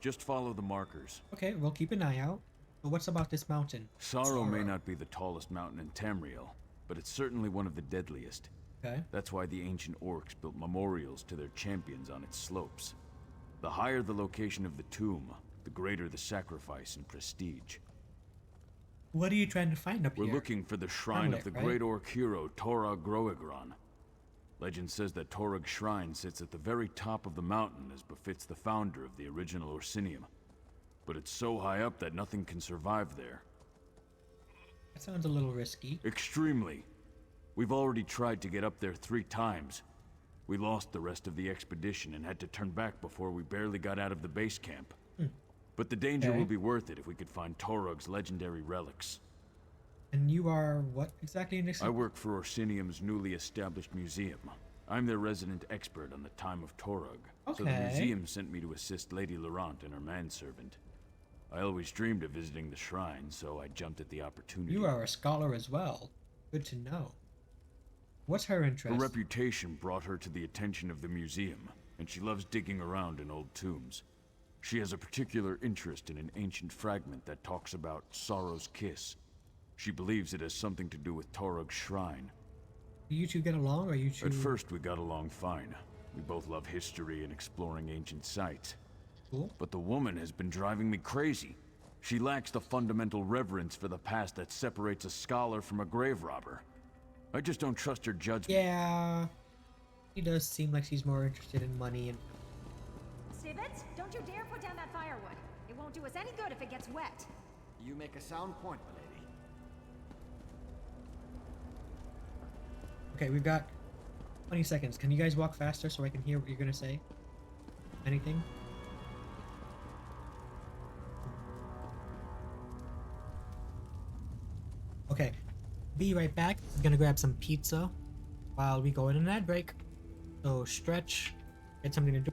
Just follow the markers. Okay, we'll keep an eye out. But what's about this mountain? Sorrow may not be the tallest mountain in Tamriel, but it's certainly one of the deadliest. Okay. That's why the ancient orcs built memorials to their champions on its slopes. The higher the location of the tomb, the greater the sacrifice and prestige. What are you trying to find up here? We're looking for the shrine of the great orc hero Torag Groegron. Legend says that Torag's shrine sits at the very top of the mountain as befits the founder of the original Orsinium. But it's so high up that nothing can survive there. That sounds a little risky. Extremely. We've already tried to get up there 3 times. We lost the rest of the expedition and had to turn back before we barely got out of the base camp. But the danger will be worth it if we could find Torug's legendary relics. And you are what exactly in this? I work for Orsinium's newly established museum. I'm their resident expert on the time of Torug. So the museum sent me to assist Lady Laurent and her manservant. I always dreamed of visiting the shrine, so I jumped at the opportunity. You are a scholar as well. Good to know. What's her interest? Her reputation brought her to the attention of the museum, and she loves digging around in old tombs. She has a particular interest in an ancient fragment that talks about Sorrow's Kiss. She believes it has something to do with Torug's shrine. Do you two get along, or you two... At first, we got along fine. We both love history and exploring ancient sites. Cool. But the woman has been driving me crazy. She lacks the fundamental reverence for the past that separates a scholar from a grave robber. I just don't trust her judgment. Yeah. She does seem like she's more interested in money and... Sivets, don't you dare put down that firewood. It won't do us any good if it gets wet. You make a sound point, milady. Okay, we've got 20 seconds. Can you guys walk faster so I can hear what you're gonna say? Anything? Okay, be right back. I'm gonna grab some pizza while we go in an ad break. So stretch, get something to do.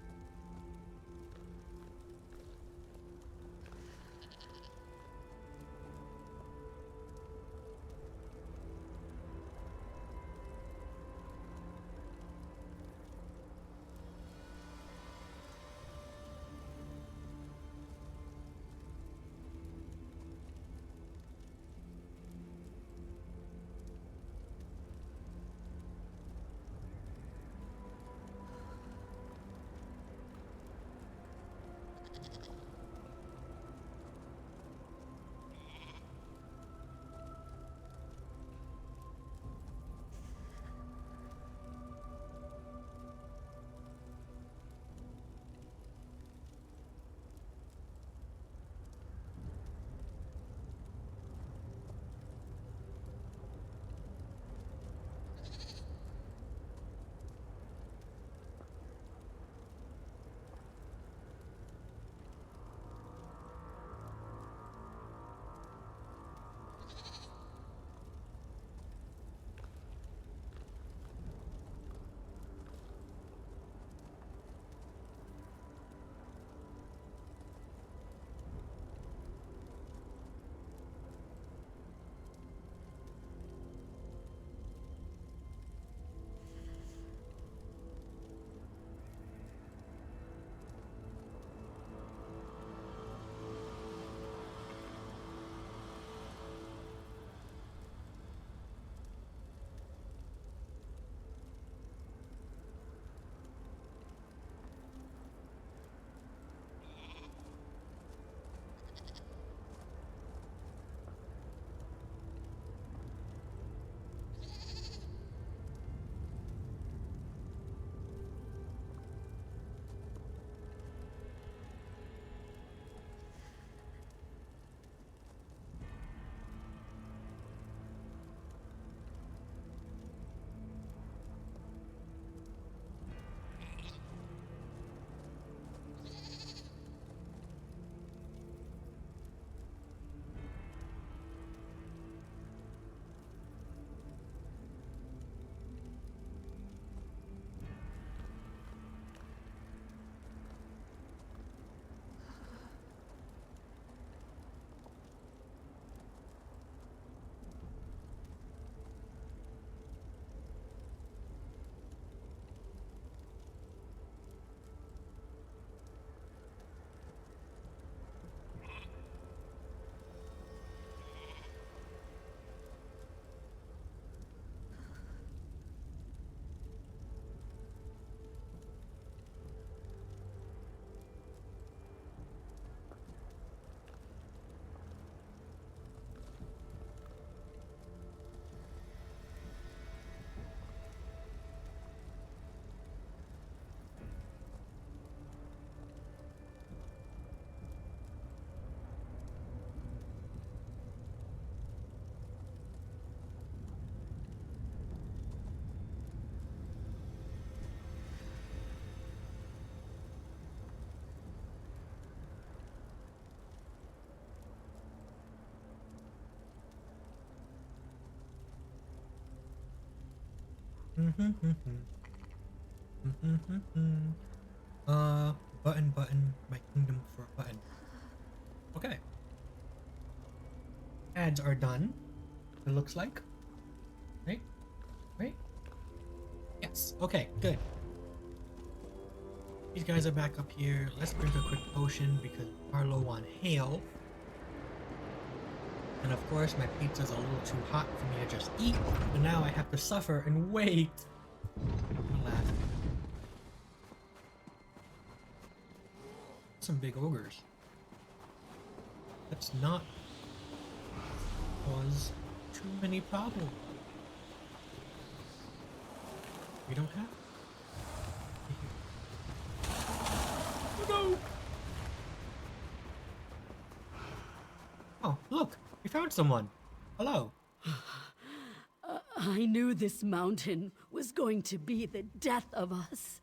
Button, my kingdom for a button. Okay. Ads are done. It looks like. Right? Right? Yes. Okay, good. These guys are back up here. Let's drink a quick potion because we're low on hail. And of course, my pizza's a little too hot for me to just eat. But now I have to suffer and wait. Alas. Some big ogres. Let's not cause too many problems. We don't have. Oh no! Oh, look! We found someone! Hello! I knew this mountain was going to be the death of us.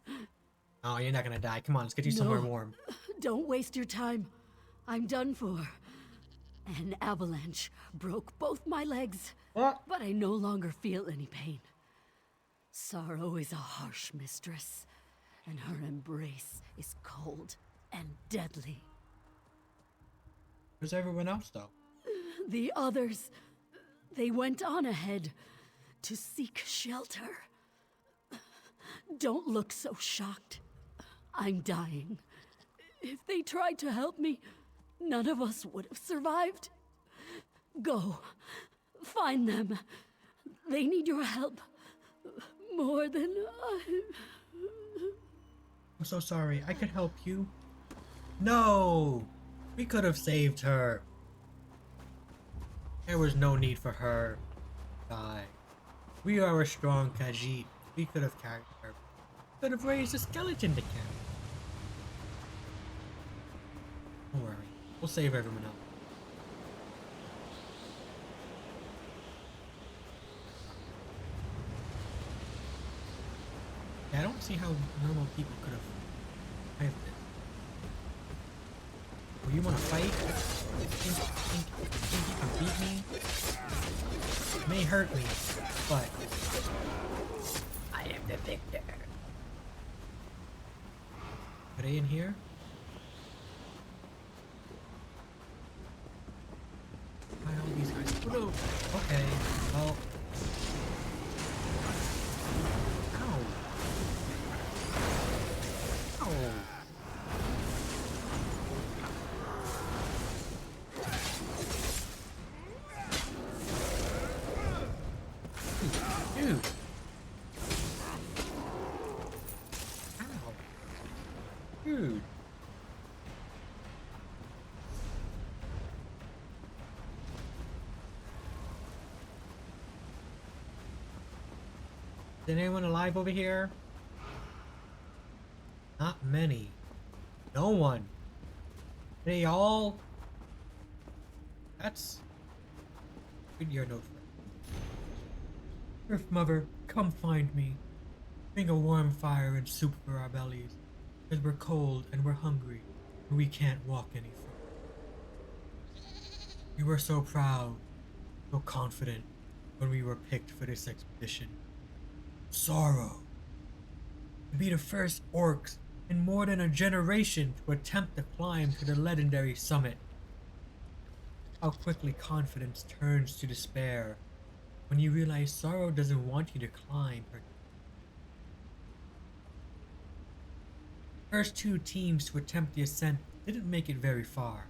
Oh, you're not gonna die. Come on, let's get you somewhere warm. Don't waste your time. I'm done for. An avalanche broke both my legs, What? but I no longer feel any pain. Sorrow is a harsh mistress, and her embrace is cold and deadly. Where's everyone else, though? The others, they went on ahead to seek shelter. Don't look so shocked. I'm dying. If they tried to help me, none of us would have survived. Go. Find them. They need your help. More than I... I'm so sorry. I could help you. No! We could have saved her. There was no need for her to die. We are a strong Khajiit. We could have carried her. Could have raised a skeleton to carry. Don't worry. We'll save everyone else. Yeah, I don't see how normal people could have survived this. Oh, you want to fight? Think you can beat me? It may hurt me, but I am the victor. Are they in here? Why are all these guys? Oh, no. Okay, well. Ow. Ow. Dude. Ow. Dude. Is anyone alive over here? Not many. No one. They all... That's... Good year note for Earth Mother, come find me. Bring a warm fire and soup for our bellies. Because we're cold and we're hungry. And we can't walk any further. We were so proud, so confident when we were picked for this expedition. Sorrow. To be the first orcs in more than a generation to attempt to climb to the legendary summit. How quickly confidence turns to despair when you realize Sorrow doesn't want you to climb her. First two teams to attempt the ascent didn't make it very far.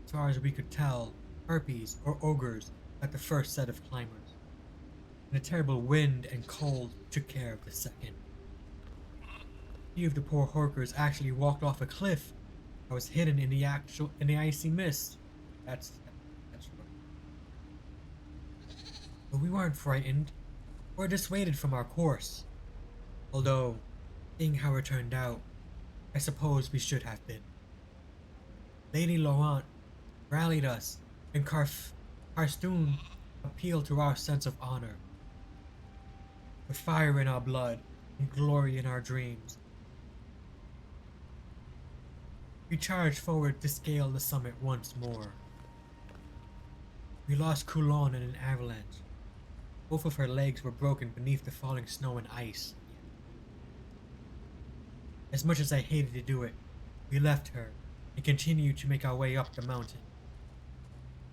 As far as we could tell, harpies or ogres got the first set of climbers. And the terrible wind and cold took care of the second. A few of the poor Horkers actually walked off a cliff that was hidden in the icy mist. That's right. But we weren't frightened or dissuaded from our course. Although, seeing how it turned out, I suppose we should have been. Lady Laurent rallied us, and Karstoon appealed to our sense of honor. The fire in our blood and glory in our dreams. We charged forward to scale the summit once more. We lost Coulon in an avalanche. Both of her legs were broken beneath the falling snow and ice. As much as I hated to do it, we left her and continued to make our way up the mountain.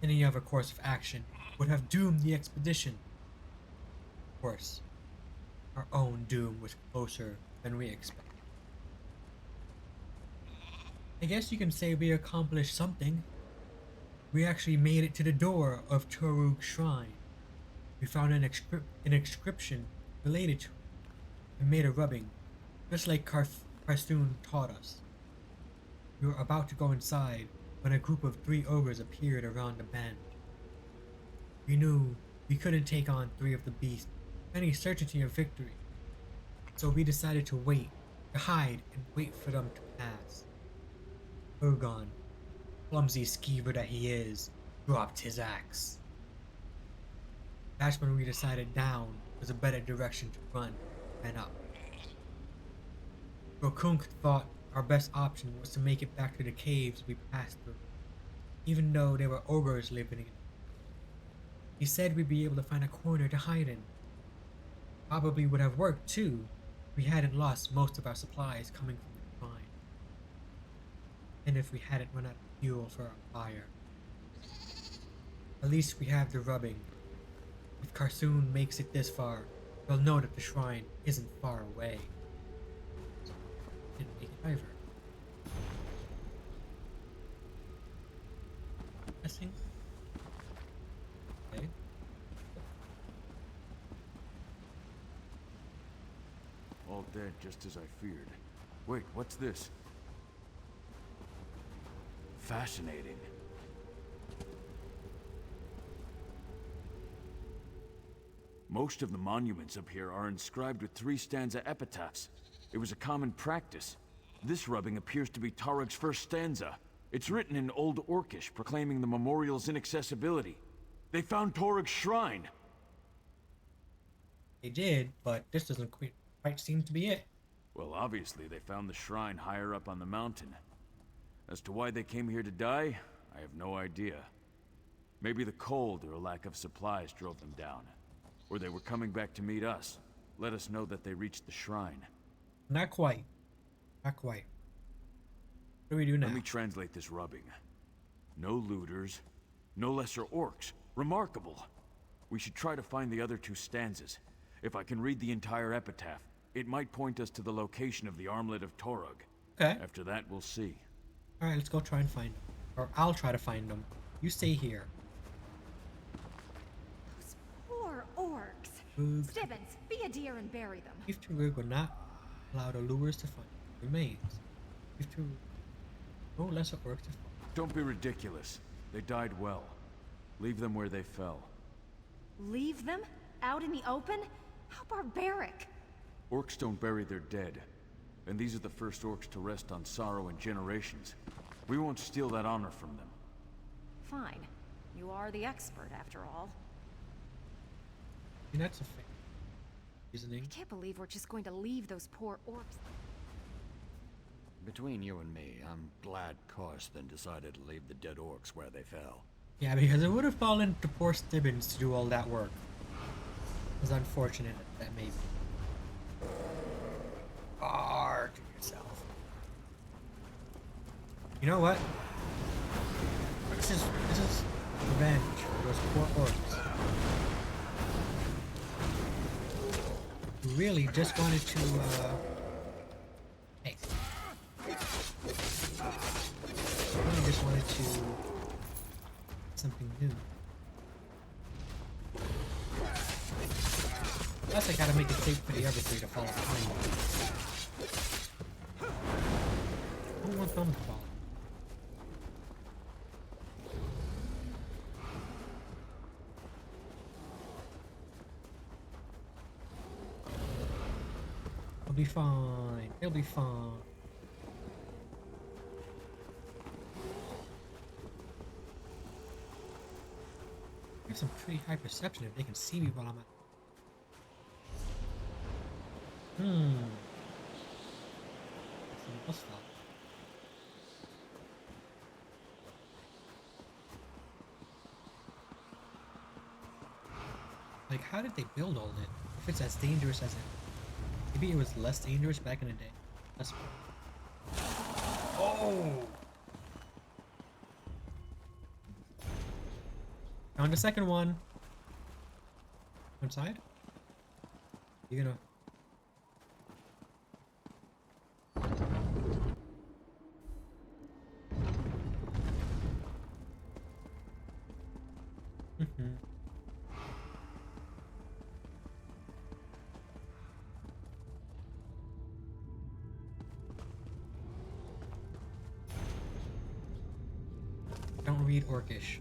Any other course of action would have doomed the expedition. Of course, our own doom was closer than we expected. I guess you can say we accomplished something. We actually made it to the door of Torug's shrine. We found an inscription related to it and made a rubbing, just like Karstoon taught us. We were about to go inside when a group of 3 ogres appeared around the bend. We knew we couldn't take on 3 of the beasts with any certainty of victory, so we decided to wait, to hide and wait for them to pass. Urgon, clumsy skeever that he is, dropped his axe. That's when we decided down was a better direction to run than up. Rokunk thought our best option was to make it back to the caves we passed through. even though there were ogres living in it. He said we'd be able to find a corner to hide in. Probably would have worked too if we hadn't lost most of our supplies coming from the shrine. And if we hadn't run out of fuel for our fire. At least we have the rubbing. If Karsoon makes it this far, he'll know that the shrine isn't far away. Didn't make it either. Guessing. Okay. All dead, just as I feared. Wait, what's this? Fascinating. Most of the monuments up here are inscribed with 3-stanza epitaphs. It was a common practice. This rubbing appears to be Tarug's first stanza. It's written in Old Orcish, proclaiming the memorial's inaccessibility. They found Tarug's shrine! They did, but this doesn't quite seem to be it. Well, obviously they found the shrine higher up on the mountain. As to why they came here to die, I have no idea. Maybe the cold or a lack of supplies drove them down. Or they were coming back to meet us. Let us know that they reached the shrine. Not quite. Not quite. What do we do now? Let me translate this rubbing. No looters, no lesser orcs. Remarkable. We should try to find the other 2 stanzas. If I can read the entire epitaph, it might point us to the location of the armlet of Torug. Okay. After that, we'll see. Alright, let's go try and find them. Or I'll try to find them. You stay here. Those poor orcs. Food. Stibbins, be a dear and bury them. If Tarug would not allow the lures to find remains. If Tarug no lesser orcs to find. Don't be ridiculous. They died well. Leave them where they fell. Leave them? Out in the open? How barbaric. Orcs don't bury their dead. And these are the first orcs to rest on Sorrow in generations. We won't steal that honor from them. Fine. You are the expert, after all. I mean, that's a fair reasoning. I can't believe we're just going to leave those poor orcs. Between you and me, I'm glad Karsten decided to leave the dead orcs where they fell. Yeah, because it would have fallen to poor Stibbins to do all that work. It's unfortunate that maybe. Far to yourself. You know what? This is revenge for those poor orcs. Who really just wanted to hey. Really just wanted to something new. Plus, I gotta make it safe for the other 3 to follow behind me. I don't want them to follow. It'll be fine. It'll be fine. I have some pretty high perception if they can see me while I'm at. Something else fell. Like, how did they build all that? If it's as dangerous as it. Maybe it was less dangerous back in the day. That's. Oh! Found the second one. Inside? You gonna. Don't read Orcish.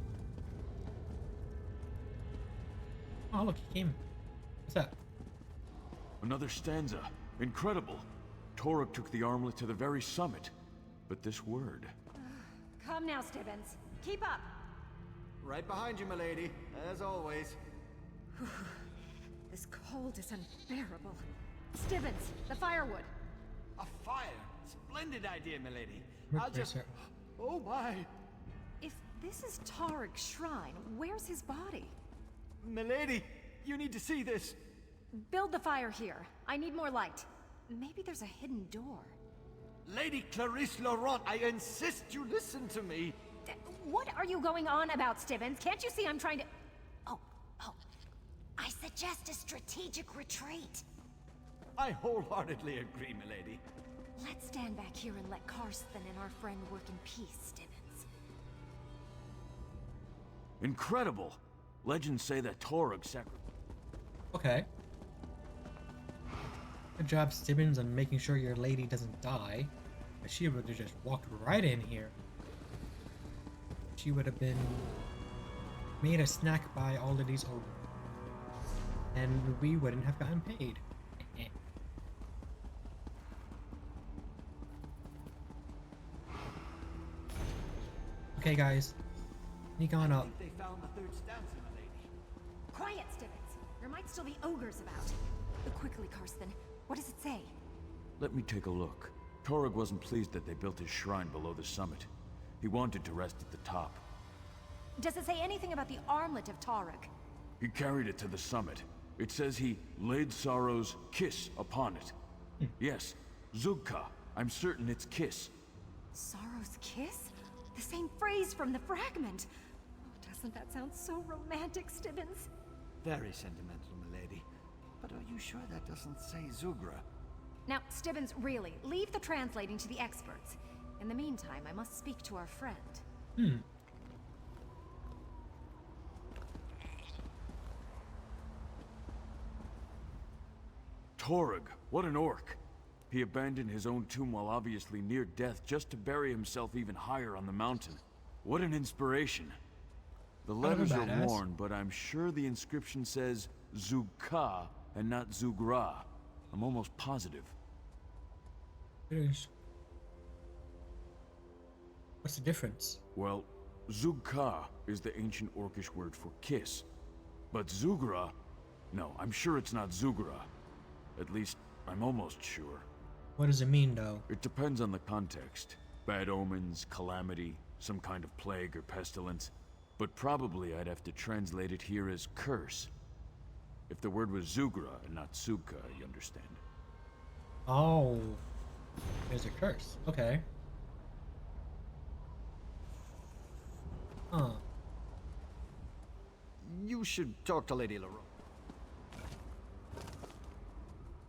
Oh, look, he came. What's that? Another stanza. Incredible. Torug took the armlet to the very summit. But this word... Come now, Stibbins. Keep up. Right behind you, milady, as always. This cold is unbearable. Stibbins, the firewood. A fire! Splendid idea, milady. Rick I'll just... Racer. Oh my! If This is Tarig's shrine. Where's his body? Milady, you need to see this. Build the fire here. I need more light. Maybe there's a hidden door. Lady Clarisse Laurent, I insist you listen to me. What are you going on about, Stibbins? Can't you see I'm trying to... Oh. I suggest a strategic retreat. I wholeheartedly agree, milady. Let's stand back here and let Karsten and our friend work in peace, Stibbins. Incredible! Legends say that Torug sacrificed. Okay. Good job, Stibbins, on making sure your lady doesn't die. But she would have just walked right in here. She would have been made a snack by all of these ogres. And we wouldn't have gotten paid. Okay, guys. Sneak on up. They found the third stanza, milady. Quiet, Stibbins. There might still be ogres about. Quickly, Karsten. What does it say? Let me take a look. Torug wasn't pleased that they built his shrine below the summit. He wanted to rest at the top. Does it say anything about the armlet of Tarug? He carried it to the summit. It says he laid Sorrow's kiss upon it. Yes, Zugka. I'm certain it's kiss. Sorrow's kiss? The same phrase from the fragment. Oh, doesn't that sound so romantic, Stibbins? Very sentimental, milady. But are you sure that doesn't say Zugra? Now, Stibbins, really, leave the translating to the experts. In the meantime, I must speak to our friend. Torug, what an orc. He abandoned his own tomb while obviously near death just to bury himself even higher on the mountain. What an inspiration. The letters are worn, but I'm sure the inscription says Zugka and not Zugra. I'm almost positive. What's the difference? Well, Zugka is the ancient orcish word for kiss. But Zugra... No, I'm sure it's not Zugra. At least, I'm almost sure. What does it mean, though? It depends on the context. Bad omens, calamity, some kind of plague or pestilence. But probably I'd have to translate it here as curse. If the word was Zugra and not Suka, you understand. Oh. There's a curse. Okay. Huh. You should talk to Lady Laurent.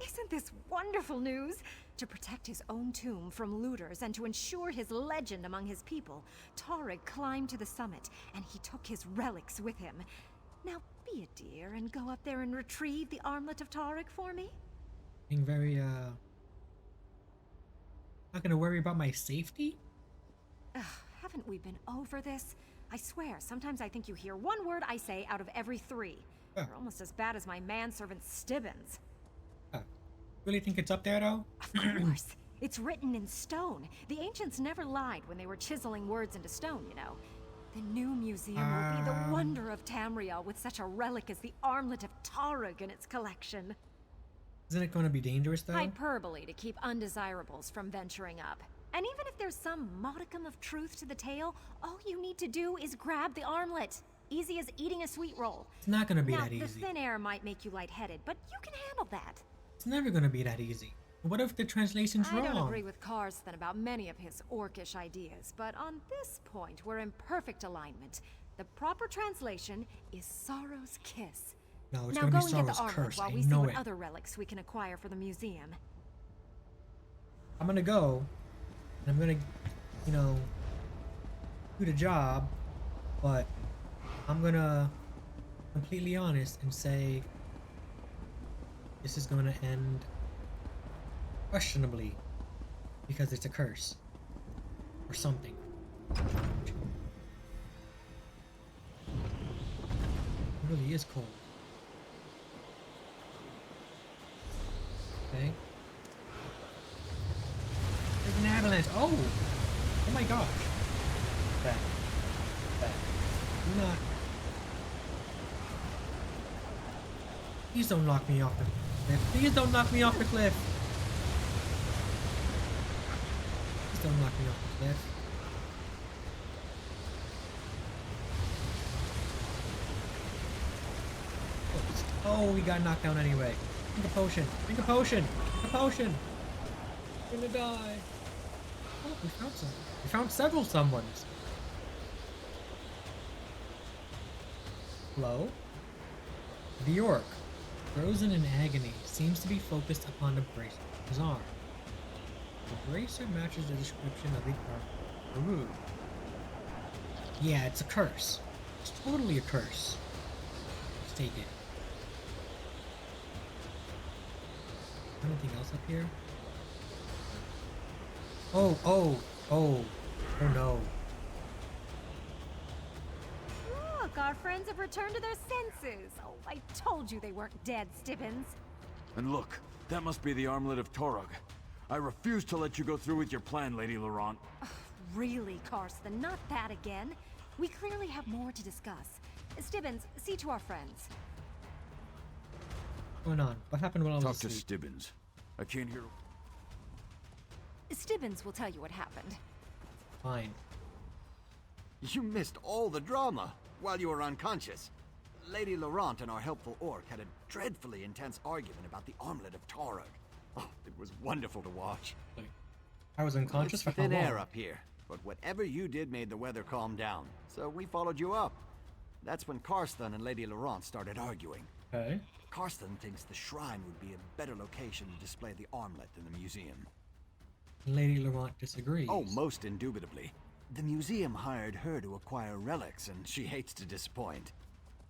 Isn't this wonderful news? To protect his own tomb from looters and to ensure his legend among his people, Tarug climbed to the summit, and he took his relics with him. Now be a dear and go up there and retrieve the armlet of Tarug for me. Being very, not gonna worry about my safety? Ugh, haven't we been over this? I swear, sometimes I think you hear one word I say out of every 3. You're almost as bad as my manservant Stibbins. Really think it's up there, though? Of course. It's written in stone. The ancients never lied when they were chiseling words into stone, you know. The new museum will be the wonder of Tamriel with such a relic as the armlet of Tarug in its collection. Isn't it going to be dangerous, though? Hyperbole to keep undesirables from venturing up. And even if there's some modicum of truth to the tale, all you need to do is grab the armlet. Easy as eating a sweet roll. It's not going to be now, that easy. The thin air might make you lightheaded, but you can handle that. It's never going to be that easy. What if the translation's wrong? I don't agree with Karsten about many of his orcish ideas, but on this point, we're in perfect alignment. The proper translation is Sorrow's Kiss. No, it's now going go to be and get Sorrow's the armor Curse. while I we see know what it. other relics we can acquire for the museum. I'm going to go, and I'm going to, you know, do the job, but I'm going to completely honest and say this is going to end questionably because it's a curse or something. It really is cold. Okay. There's an avalanche. Oh! Oh my gosh. Back. Back. Do not. Please don't knock me off the cliff. Please don't knock me off the cliff. Please don't knock me off the cliff. Oh, we got knocked down anyway. Drink a potion. Drink a potion. Drink a potion. We're gonna die. Oh, we found some. We found several someones. Hello? The orc, frozen in agony, seems to be focused upon the bracer on his arm. The bracer matches the description of the arm. Ooh. Yeah, it's a curse. It's totally a curse. Let's take it. Anything else up here? Oh no. Look, our friends have returned to their senses. Oh, I told you they weren't dead, Stibbins. And look, that must be the armlet of Torog. I refuse to let you go through with your plan, Lady Laurent. Really, Karsten, not that again. We clearly have more to discuss. Stibbins, see to our friends. What's going on? What happened while I was Talk to asleep? Stibbins. I can't hear... Stibbins will tell you what happened. Fine. You missed all the drama while you were unconscious. Lady Laurent and our helpful orc had a dreadfully intense argument about the armlet of Torog. Oh, it was wonderful to watch. Like, I was unconscious It's for how thin long? air up here, but whatever you did made the weather calm down, so we followed you up. That's when Karsten and Lady Laurent started arguing. Okay. Karsten thinks the shrine would be a better location to display the armlet than the museum. Lady Laurent disagrees. Oh, most indubitably. The museum hired her to acquire relics, and she hates to disappoint.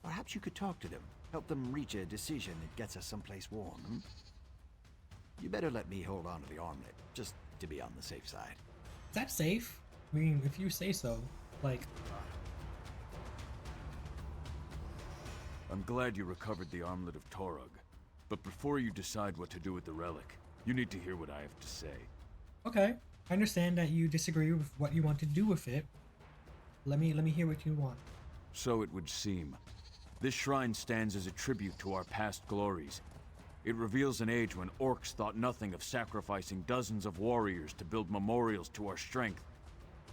Perhaps you could talk to them, help them reach a decision that gets us someplace warm. Hmm? You better let me hold on to the armlet, just to be on the safe side. Is that safe? I mean, if you say so. Like, I'm glad you recovered the armlet of Torog. But before you decide what to do with the relic, you need to hear what I have to say. okay. I understand that you disagree with what you want to do with it. Let me hear what you want. So it would seem. This shrine stands as a tribute to our past glories. It reveals an age when orcs thought nothing of sacrificing dozens of warriors to build memorials to our strength.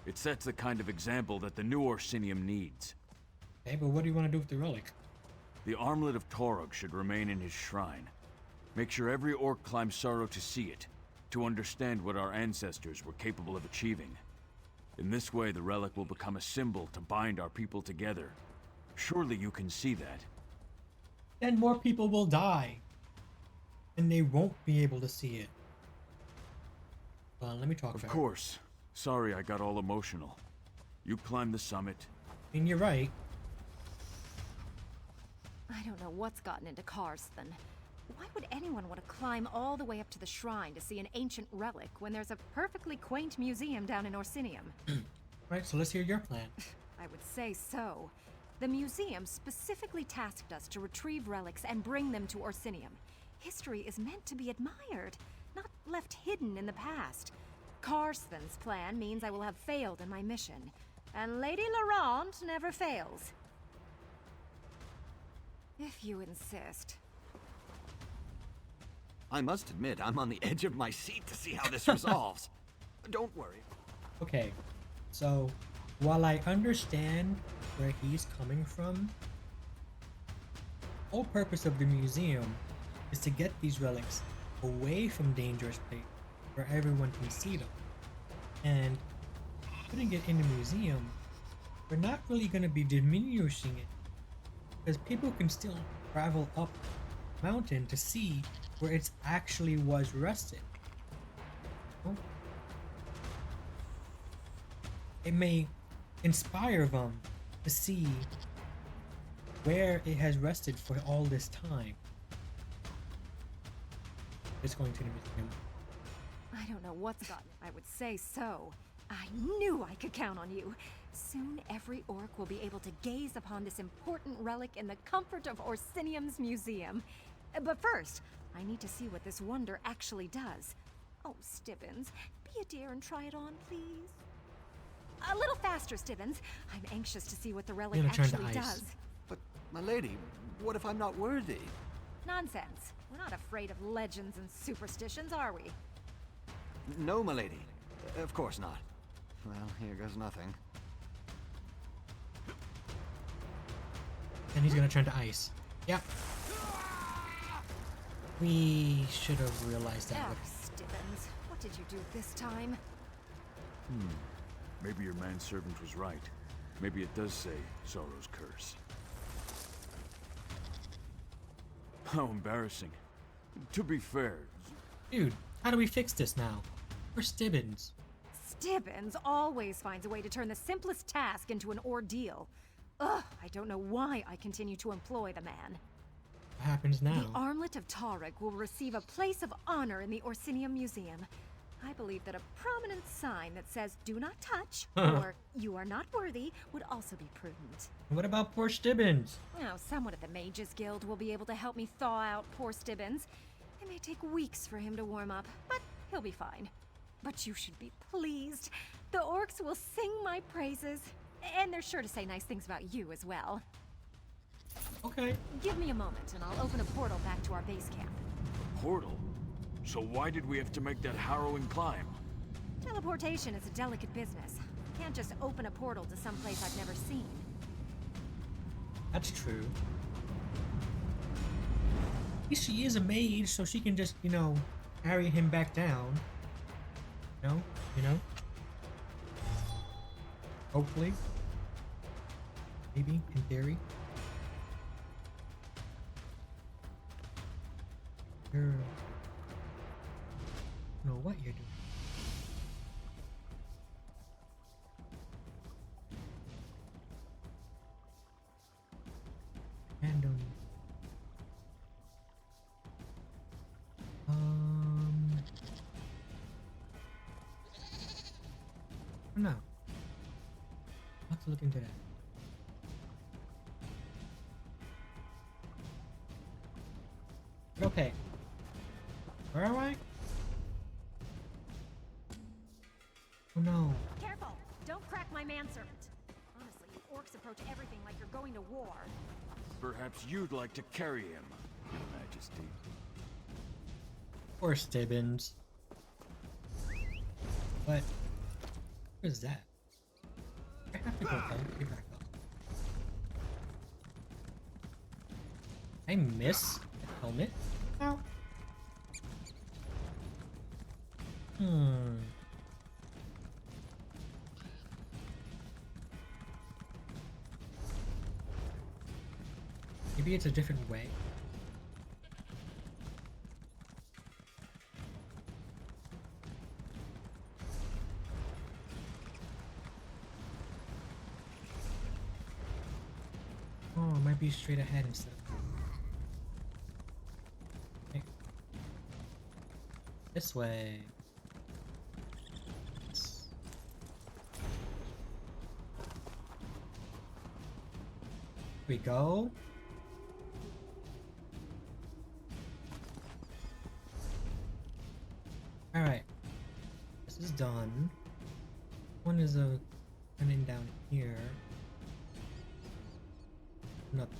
It sets the kind of example that the new Orsinium needs. Okay, but what do you want to do with the relic? The armlet of Torog should remain in his shrine. Make sure every orc climbs Sorrow to see it, to understand what our ancestors were capable of achieving. In this way, the relic will become a symbol to bind our people together. Surely you can see that. Then more people will die. And they won't be able to see it. Hold on, let me talk Of about course. Sorry I got all emotional. You climb the summit. I mean, you're right. I don't know what's gotten into Karsten. Why would anyone want to climb all the way up to the shrine to see an ancient relic when there's a perfectly quaint museum down in Orsinium? Right, so let's hear your plan. I would say so. The museum specifically tasked us to retrieve relics and bring them to Orsinium. History is meant to be admired, not left hidden in the past. Karsten's plan means I will have failed in my mission, and Lady Laurent never fails. If you insist. I must admit, I'm on the edge of my seat to see how this resolves. Don't worry. Okay, so while I understand where he's coming from, the whole purpose of the museum is to get these relics away from dangerous places where everyone can see them. And putting it in the museum, we're not really going to be diminishing it, because people can still travel up the mountain to see where it actually was rested. Oh. It may inspire them to see where it has rested for all this time. It's going to the museum. I don't know what's gotten. I would say so. I knew I could count on you. Soon every orc will be able to gaze upon this important relic in the comfort of Orsinium's museum. But first, I need to see what this wonder actually does. Oh, Stibbins, be a dear and try it on, please. A little faster, Stibbins. I'm anxious to see what the relic gonna turn to actually ice. does. But, my lady, what if I'm not worthy? Nonsense. We're not afraid of legends and superstitions, are we? No, my lady. Of course not. Well, here goes nothing. And he's gonna turn to ice. Yep. We should have realized that. Oh, Stibbons, what did you do this time? Maybe your manservant was right. Maybe it does say Sorrow's curse. How embarrassing. To be fair... Dude, how do we fix this now? Where's Stibbons? Stibbons always finds a way to turn the simplest task into an ordeal. Ugh, I don't know why I continue to employ the man. What happens now? The Armlet of Taurog will receive a place of honor in the Orsinium Museum. I believe that a prominent sign that says "Do not touch" or "You are not worthy" would also be prudent. What about poor Stibbons? Oh, someone at the Mages Guild will be able to help me thaw out poor Stibbons. It may take weeks for him to warm up, but he'll be fine. But you should be pleased. The orcs will sing my praises, and they're sure to say nice things about you as well. Okay. Give me a moment, and I'll open a portal back to our base camp. Portal? So why did we have to make that harrowing climb? Teleportation is a delicate business. Can't just open a portal to some place I've never seen. That's true. At least she is a mage, so she can just, you know, carry him back down. You know? Hopefully. Maybe, in theory. Girl. Know what you're doing. Random. No. I'll have to look into that. Okay. Where am I? Oh no. Careful! Don't crack my manservant. Honestly, you orcs approach everything like you're going to war. Perhaps you'd like to carry him, Your Majesty. Poor Stibbons. But what is that? I have to go back. Get back up. I miss the helmet. Ow. Maybe it's a different way. Oh, it might be straight ahead instead. Okay. This way. Here we go. Alright. This is done. One is a running down here. Nothing.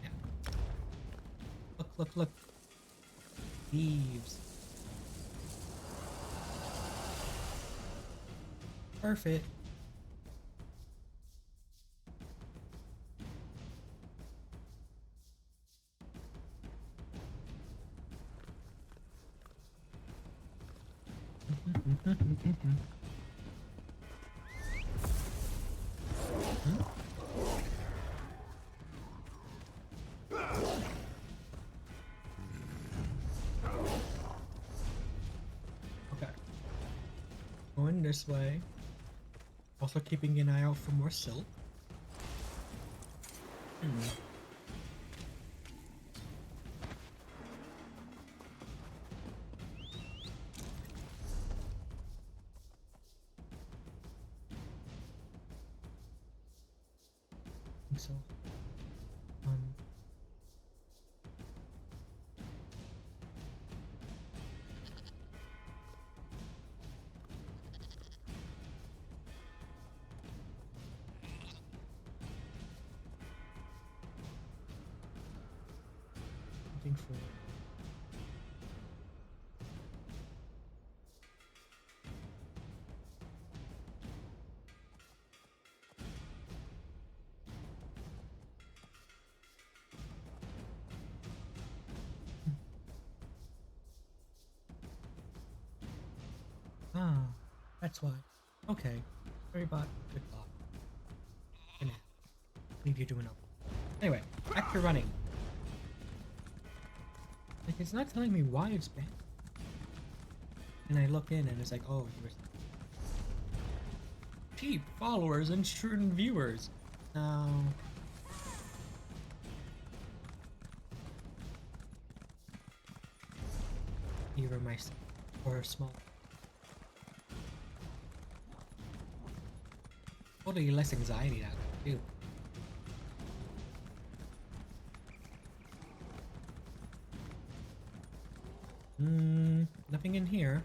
Yeah. Look. Thieves. Perfect. Okay. Going this way. Also keeping an eye out for more silk. So, looking for. Ah, that's why. Okay. Sorry about good luck. Good nap. Leave you doing okay. Anyway, back to running. Like, it's not telling me why it's banned. And I look in and it's like, oh, there's cheap followers and student viewers. No. Either my or small. Totally less anxiety that too. Nothing in here.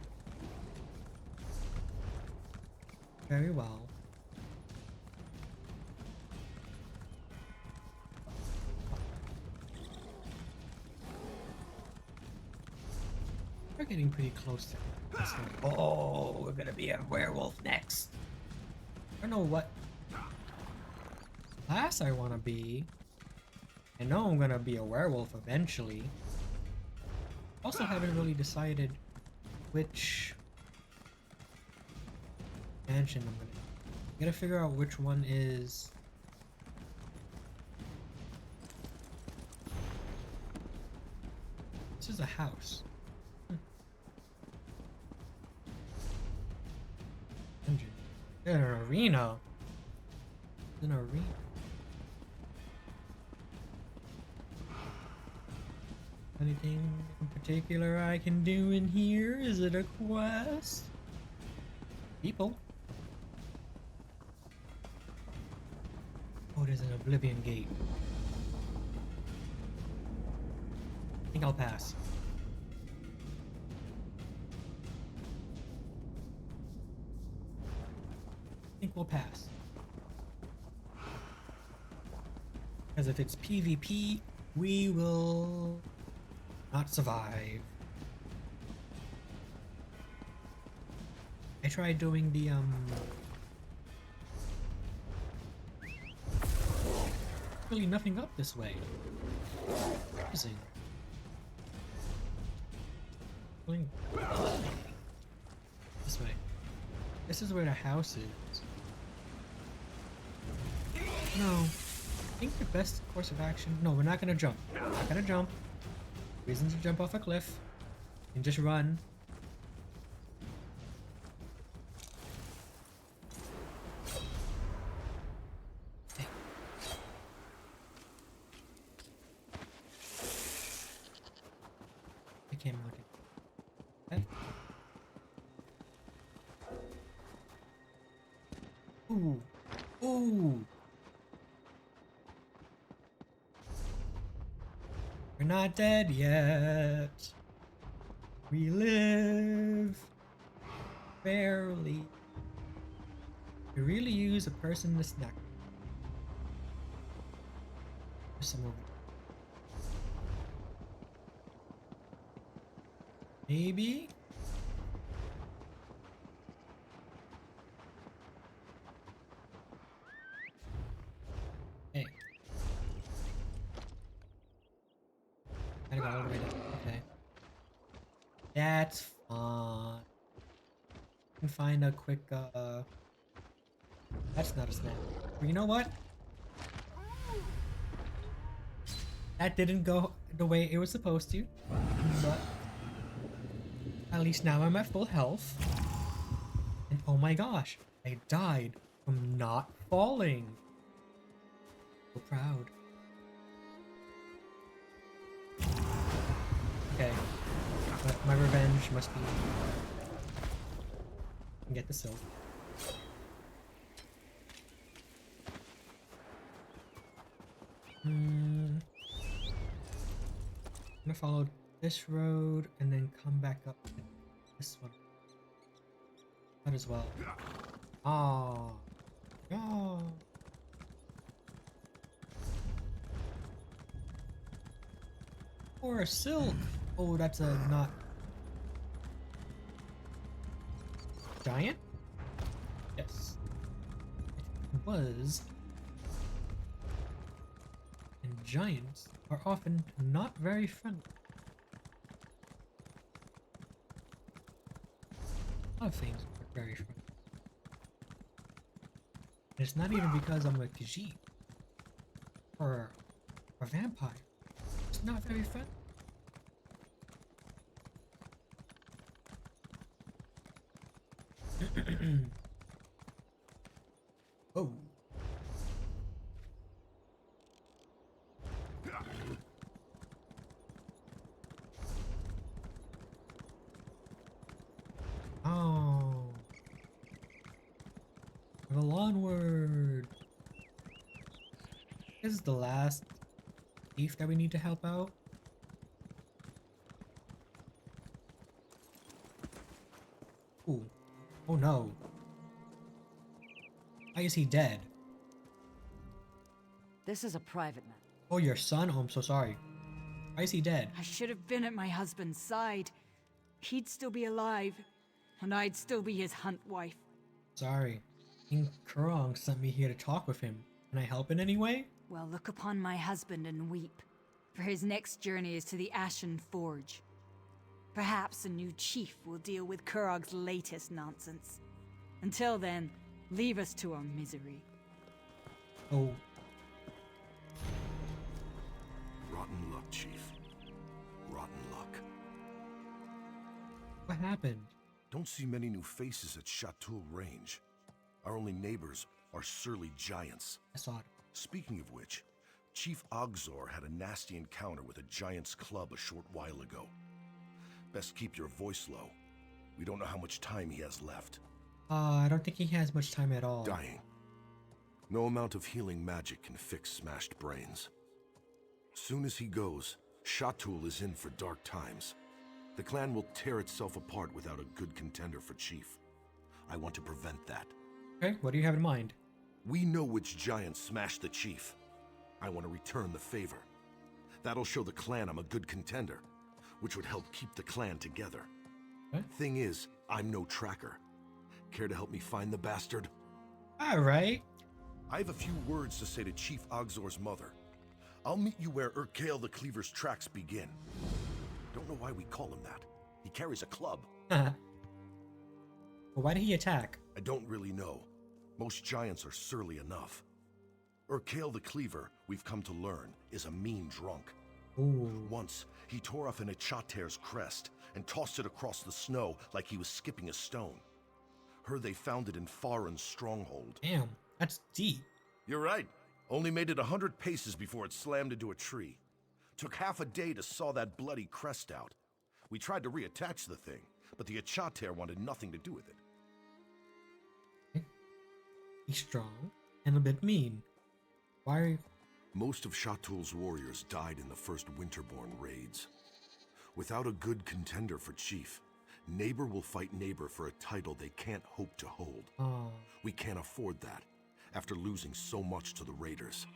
Very well. We're getting pretty close to this one. Oh, we're gonna be a werewolf next. I don't know what class I want to be. I know I'm gonna be a werewolf eventually. Also haven't really decided which mansion I'm gonna. I gotta figure out which one is. This is a house. Dungeon. An arena. An arena. Anything in particular I can do in here? Is it a quest? People. Oh, there's an Oblivion Gate. I think I'll pass. I think we'll pass. Because if it's PvP, we will not survive. I tried doing the really nothing up this way. Amazing. This way. This is where the house is. No. I think the best course of action. No, we're not gonna jump. We're not gonna jump. Reason to jump off a cliff and just run. Hey. I can't mount it. Okay. Ooh. Ooh. We're not dead yet. We live. Barely. We really use a person to snack. There's some over there. Maybe? Hey. Gotta go all the way down. Okay. That's fine. Can find a quick, That's not a snap. But you know what? That didn't go the way it was supposed to. But at least now I'm at full health. And oh my gosh, I died from not falling. So proud. Okay. But my revenge must be... get the silk. I'm gonna follow this road and then come back up to this one. That as well. Ah. Oh. Or a silk. Oh, that's a not giant? Yes. It was. And giants are often not very friendly. A lot of things are very friendly. And it's not even because I'm a Khajiit or a vampire. It's not very friendly. Oh. Oh. Well, onward. This is the last thief that we need to help out. Ooh. Oh no. Why is he dead? This is a private matter. Oh, your son? Oh, I'm so sorry. Why is he dead? I should have been at my husband's side. He'd still be alive, and I'd still be his hunt wife. Sorry. King Kurong sent me here to talk with him. Can I help in any way? Well, look upon my husband and weep, for his next journey is to the Ashen Forge. Perhaps a new chief will deal with Kurog's latest nonsense. Until then, leave us to our misery. Oh. Rotten luck, Chief. Rotten luck. What happened? Don't see many new faces at Chatul Range. Our only neighbors are surly giants. I saw it. Speaking of which, Chief Ogzor had a nasty encounter with a giant's club a short while ago. Best keep your voice low. We don't know how much time he has left. I don't think he has much time at all. Dying. No amount of healing magic can fix smashed brains. Soon as he goes, Chatul is in for dark times. The clan will tear itself apart without a good contender for chief. I want to prevent that. Okay, what do you have in mind? We know which giant smashed the chief. I want to return the favor. That'll show the clan I'm a good contender, which would help keep the clan together. Okay. Thing is, I'm no tracker. Care to help me find the bastard? Alright. I have a few words to say to Chief Ogzor's mother. I'll meet you where Urkael the Cleaver's tracks begin. Don't know why we call him that. He carries a club. Well, why did he attack? I don't really know. Most giants are surly enough. Urkael the Cleaver, we've come to learn, is a mean drunk. Ooh. Once, he tore off an Echater's crest and tossed it across the snow like he was skipping a stone. Heard they found it in Farin's stronghold. Damn, that's deep. You're right. Only made it 100 paces before it slammed into a tree. Took half a day to saw that bloody crest out. We tried to reattach the thing, but the Echater wanted nothing to do with it. He's strong and a bit mean. Why? Most of Chatul's warriors died in the first Winterborn raids. Without a good contender for chief, neighbor will fight neighbor for a title they can't hope to hold. Oh. We can't afford that, after losing so much to the raiders.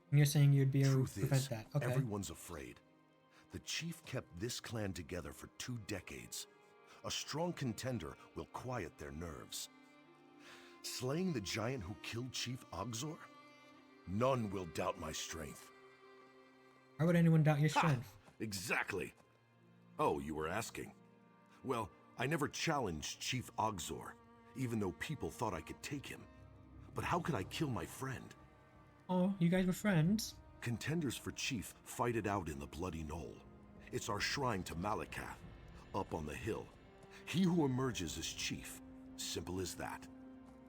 And you're saying you'd be able to Truth prevent is, that. Okay. everyone's afraid. The chief kept this clan together for 2 decades. A strong contender will quiet their nerves. Slaying the giant who killed Chief Ogzor? None will doubt my strength. Why would anyone doubt your strength? Exactly. Oh, you were asking. Well, I never challenged Chief Ogzor, even though people thought I could take him. But how could I kill my friend? Oh, you guys were friends? Contenders for chief fight it out in the Bloody Knoll. It's our shrine to Malakath, up on the hill. He who emerges is chief. Simple as that.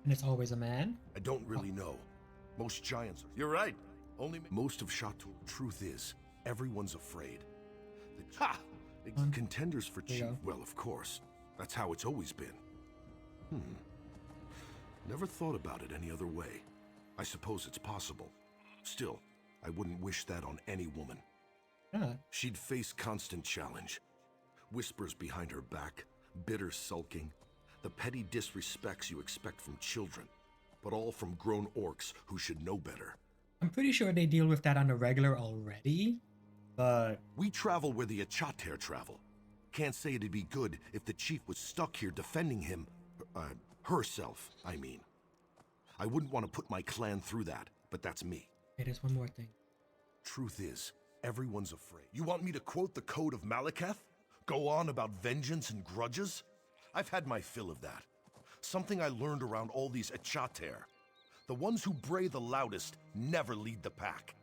And it's always a man? I don't really know. Most giants are... You're right. Most of Chatul. Truth is, everyone's afraid. Contenders for chief. Well, of course. That's how it's always been. Never thought about it any other way. I suppose it's possible. Still, I wouldn't wish that on any woman. She'd face constant challenge. Whispers behind her back, bitter sulking, the petty disrespects you expect from children, but all from grown orcs who should know better. I'm pretty sure they deal with that on the regular already, but... We travel where the Echater travel. Can't say it'd be good if the chief was stuck here defending him, herself, I mean. I wouldn't want to put my clan through that, but that's me. Hey, there's one more thing. Truth is, everyone's afraid. You want me to quote the Code of Malakath? Go on about vengeance and grudges? I've had my fill of that. Something I learned around all these Echater. The ones who bray the loudest never lead the pack.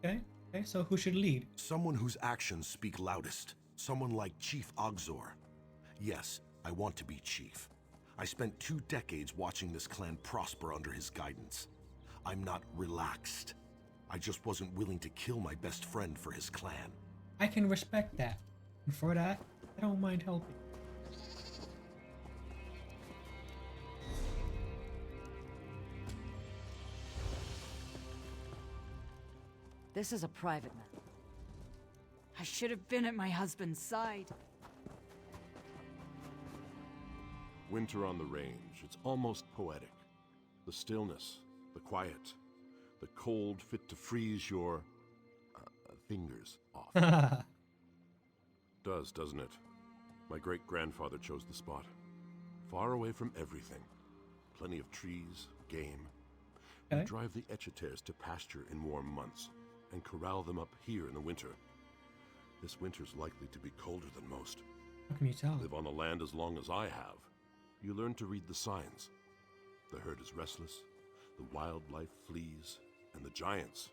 Okay, so who should lead? Someone whose actions speak loudest. Someone like Chief Ogzor. Yes, I want to be chief. I spent 2 decades watching this clan prosper under his guidance. I'm not relaxed. I just wasn't willing to kill my best friend for his clan. I can respect that. And for that, I don't mind helping. This is a private matter. I should have been at my husband's side. Winter on the range. It's almost poetic. The stillness, the quiet, the cold fit to freeze your fingers off. Does, doesn't it? My great-grandfather chose the spot. Far away from everything. Plenty of trees, game. We drive the Echeters to pasture in warm months, and corral them up here in the winter. This winter's likely to be colder than most. How can you tell? Live on the land as long as I have. You learn to read the signs. The herd is restless, the wildlife flees, and the giants.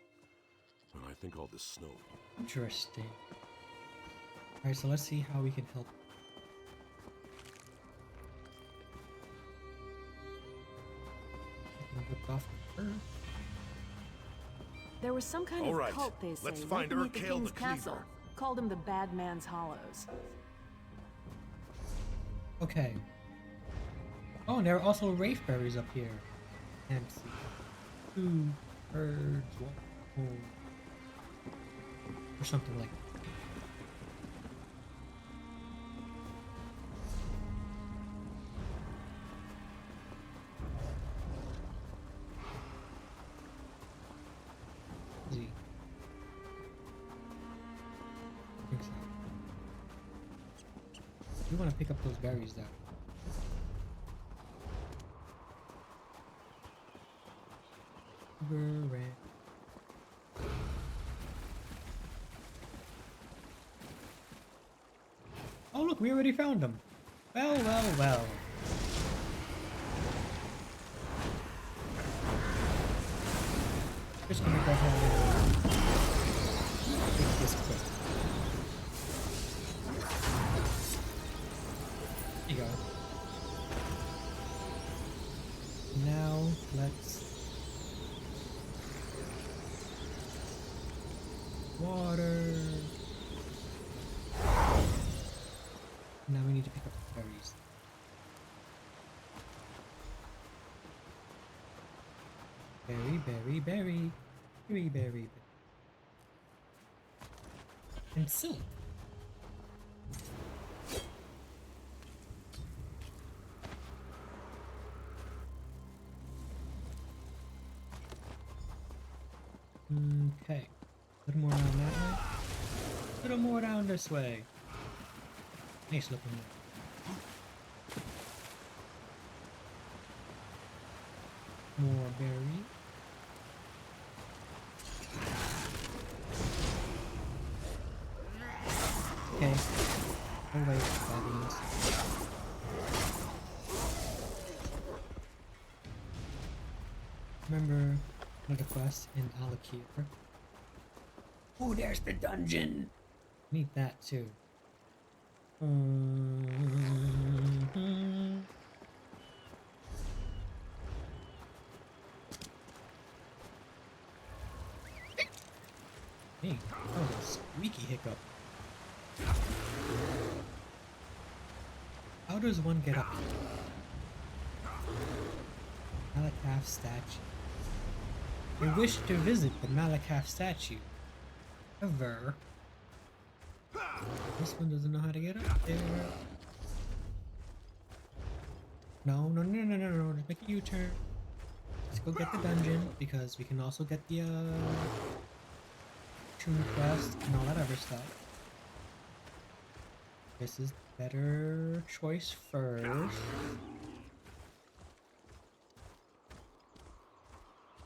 When I think all this snow. Interesting. Alright, so let's see how we can help. I can rip off the earth. There was some kind All of right, cult, they say, let's right find beneath the Urkel King's the castle. Cleaver. Called him the Bad Man's Hollows. Okay. Oh, and there are also wraith berries up here. And see. 2 birds, 1 home. Or something like that. Z. I think so. We want to pick up those berries though. Oh look, we already found them. Well, well, well. Just gonna go ahead and take this quick. There you go. Now let's water. Now we need to pick up the berries. Berry, berry, berry. Berry, berry, berry. And silk. Okay. A little more around that way. A little more down this way. Nice looking one. More berry. Okay. Oh wait, babies. Remember another quest in Alakir? Oh, there's the dungeon! Need that too. Hey, that was a squeaky hiccup. How does one get up here? Malakath statue. I wish to visit the Malakath statue. However, this one doesn't know how to get up there. No, no, no, no, no, no, just make a U-turn. Let's go get the dungeon, because we can also get the, tomb quest and all that other stuff. This is better choice first.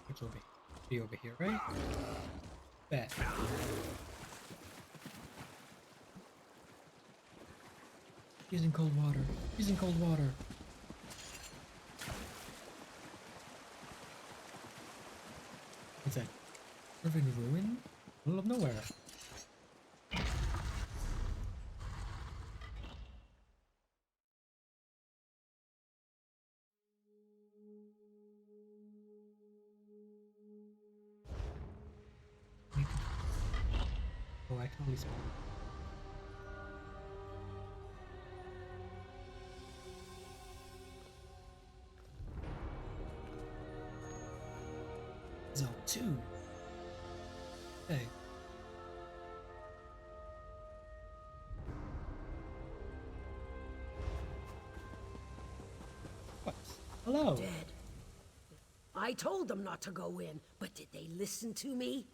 It's over here. Be over here, right? Bet. Using cold water. Using cold water. What's that? Urban ruin? Middle of nowhere. Oh, I totally spawned. Zone 2. Okay. What? Hello. Dead. I told them not to go in, but did they listen to me?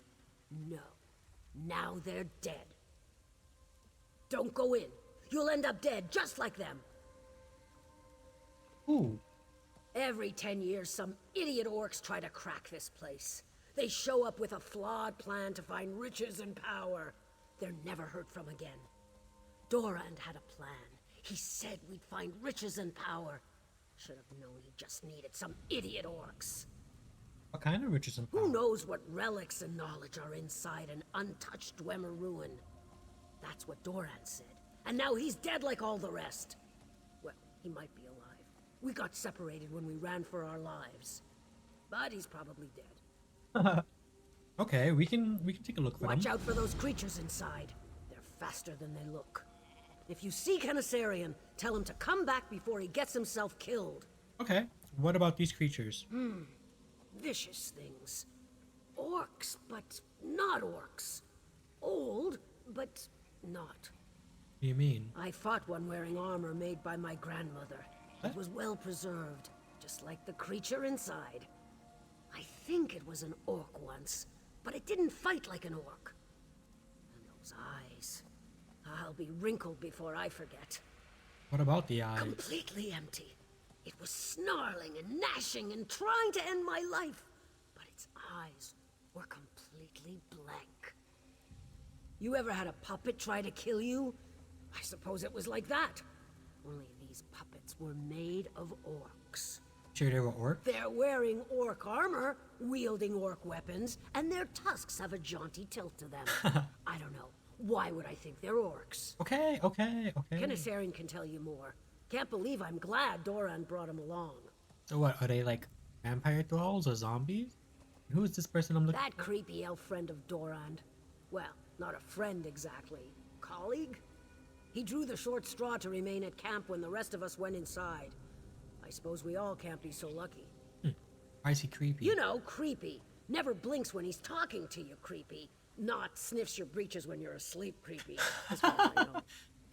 No. Now they're dead. Don't go in. You'll end up dead, just like them. Ooh. Every 10 years, some idiot orcs try to crack this place. They show up with a flawed plan to find riches and power. They're never heard from again. Dorand had a plan. He said we'd find riches and power. Should have known he just needed some idiot orcs. What kind of riches and power? Who knows what relics and knowledge are inside an untouched Dwemer ruin? That's what Dorand said. And now he's dead like all the rest. Well, he might be alive. We got separated when we ran for our lives. But he's probably dead. Okay, we can take a look for them. Watch out for those creatures inside. They're faster than they look. If you see Canisarian, tell him to come back before he gets himself killed. Okay, what about these creatures? Vicious things. Orcs, but not orcs. Old, but not. What do you mean? I fought one wearing armor made by my grandmother. It was well preserved, just like the creature inside. I think it was an orc once, but it didn't fight like an orc. And those eyes. I'll be wrinkled before I forget. What about the eyes? Completely empty. It was snarling and gnashing and trying to end my life, but its eyes were completely blank. You ever had a puppet try to kill you? I suppose it was like that. Only these puppets were made of orcs. Sure they were orcs? They're wearing orc armor, wielding orc weapons, and their tusks have a jaunty tilt to them. I don't know. Why would I think they're orcs? Okay. Canisarian can tell you more. Can't believe I'm glad Doran brought him along. So what, are they like vampire thralls or zombies? Who is this person I'm looking That creepy elf friend of Doran. Well, not a friend exactly. Colleague? He drew the short straw to remain at camp when the rest of us went inside. I suppose we all can't be so lucky. Why is he creepy? You know, creepy. Never blinks when he's talking to you, creepy. Not sniffs your breeches when you're asleep, creepy. As far as I know.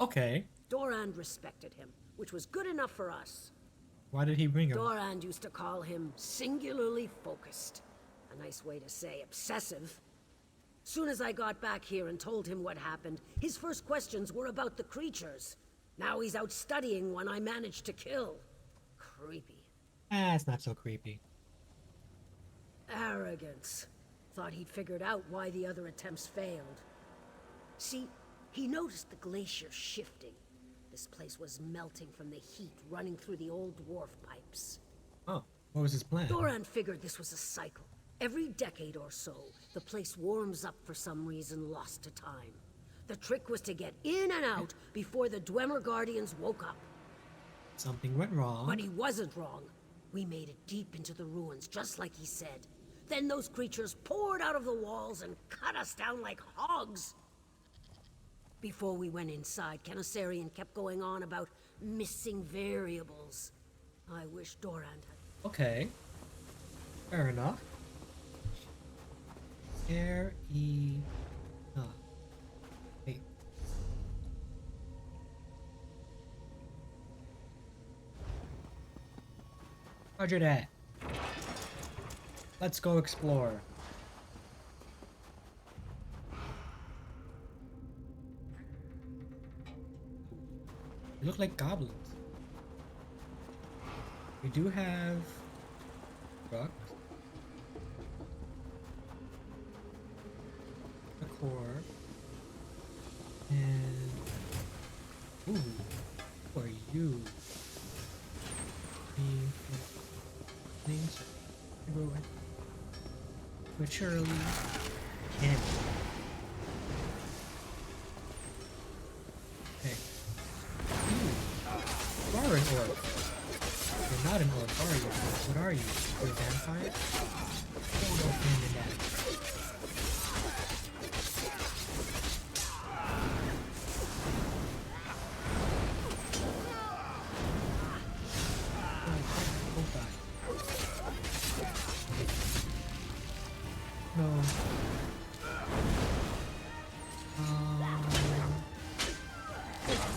Okay. Dorand respected him, which was good enough for us. Why did he bring him? Dorand used to call him singularly focused. A nice way to say obsessive. Soon as I got back here and told him what happened, his first questions were about the creatures. Now he's out studying one I managed to kill. Creepy. It's not so creepy. Arrogance. Thought he'd figured out why the other attempts failed. See, he noticed the glacier shifting. This place was melting from the heat running through the old dwarf pipes. Oh, what was his plan? Doran figured this was a cycle. Every decade or so, the place warms up for some reason lost to time. The trick was to get in and out before the Dwemer Guardians woke up. Something went wrong. But he wasn't wrong. We made it deep into the ruins, just like he said. Then those creatures poured out of the walls and cut us down like hogs. Before we went inside, Canisarian kept going on about missing variables. I wish Doran had... Okay. Fair enough. Fair enough. Hey. Roger that. Let's go explore. They look like goblins. We do have rocks. A core. And ooh, prematurely. And okay. You are an orc. You're not an orc, are you? What are you? You're a vampire? Don't go hand in that. No.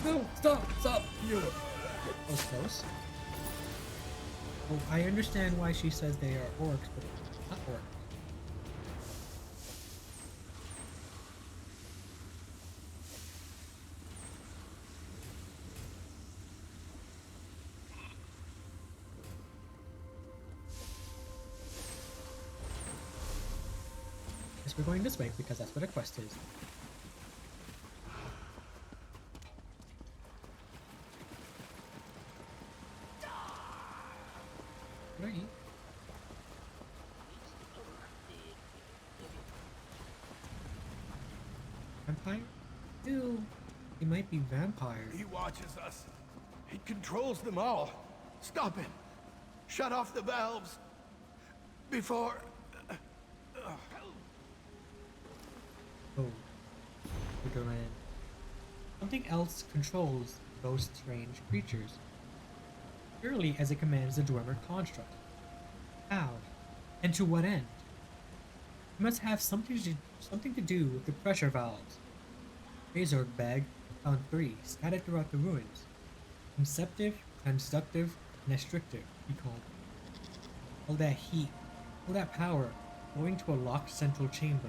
No, stop! You. That was close. Oh, I understand why she says they are orcs, but not orcs. Guess we're going this way because that's what a quest is. Right. Vampire? Ew. He might be vampire. He watches us. He controls them all. Stop it. Shut off the valves. Before... Oh. Good man. Something else controls those strange creatures. Purely as it commands the Dwemer construct. How? And to what end? It must have something to do with the pressure valves. Razor bag found 3 scattered throughout the ruins. Conceptive, transductive, and restrictive, he called them. All that heat, all that power, going to a locked central chamber.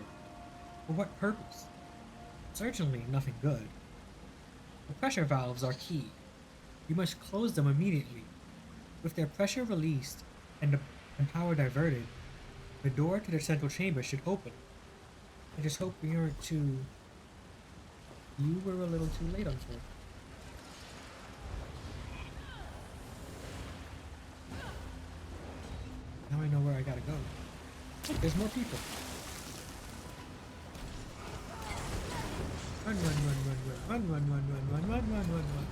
For what purpose? Certainly nothing good. The pressure valves are key. You must close them immediately. With their pressure released and power diverted, the door to the central chamber should open. I just hope we aren't too... You were a little too late, unfortunately. Now I know where I gotta go. Look, there's more people. Run, run, run, run, run, run, run, run, run, run, run, run, run, run.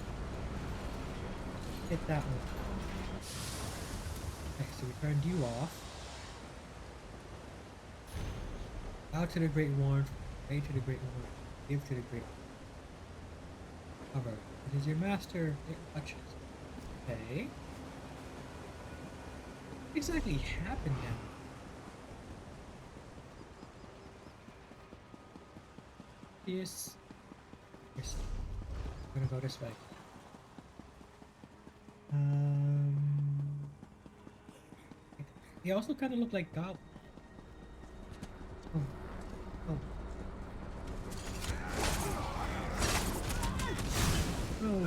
Hit that one. Okay, so we turned you off. Bow to the great warrant, pray to the great warrant, give to the great cover. It is your master, it touches. Okay. What exactly happened now? Yes. Yes. I'm gonna go this way. They also kind of look like goblins. Oh. Oh. Oh.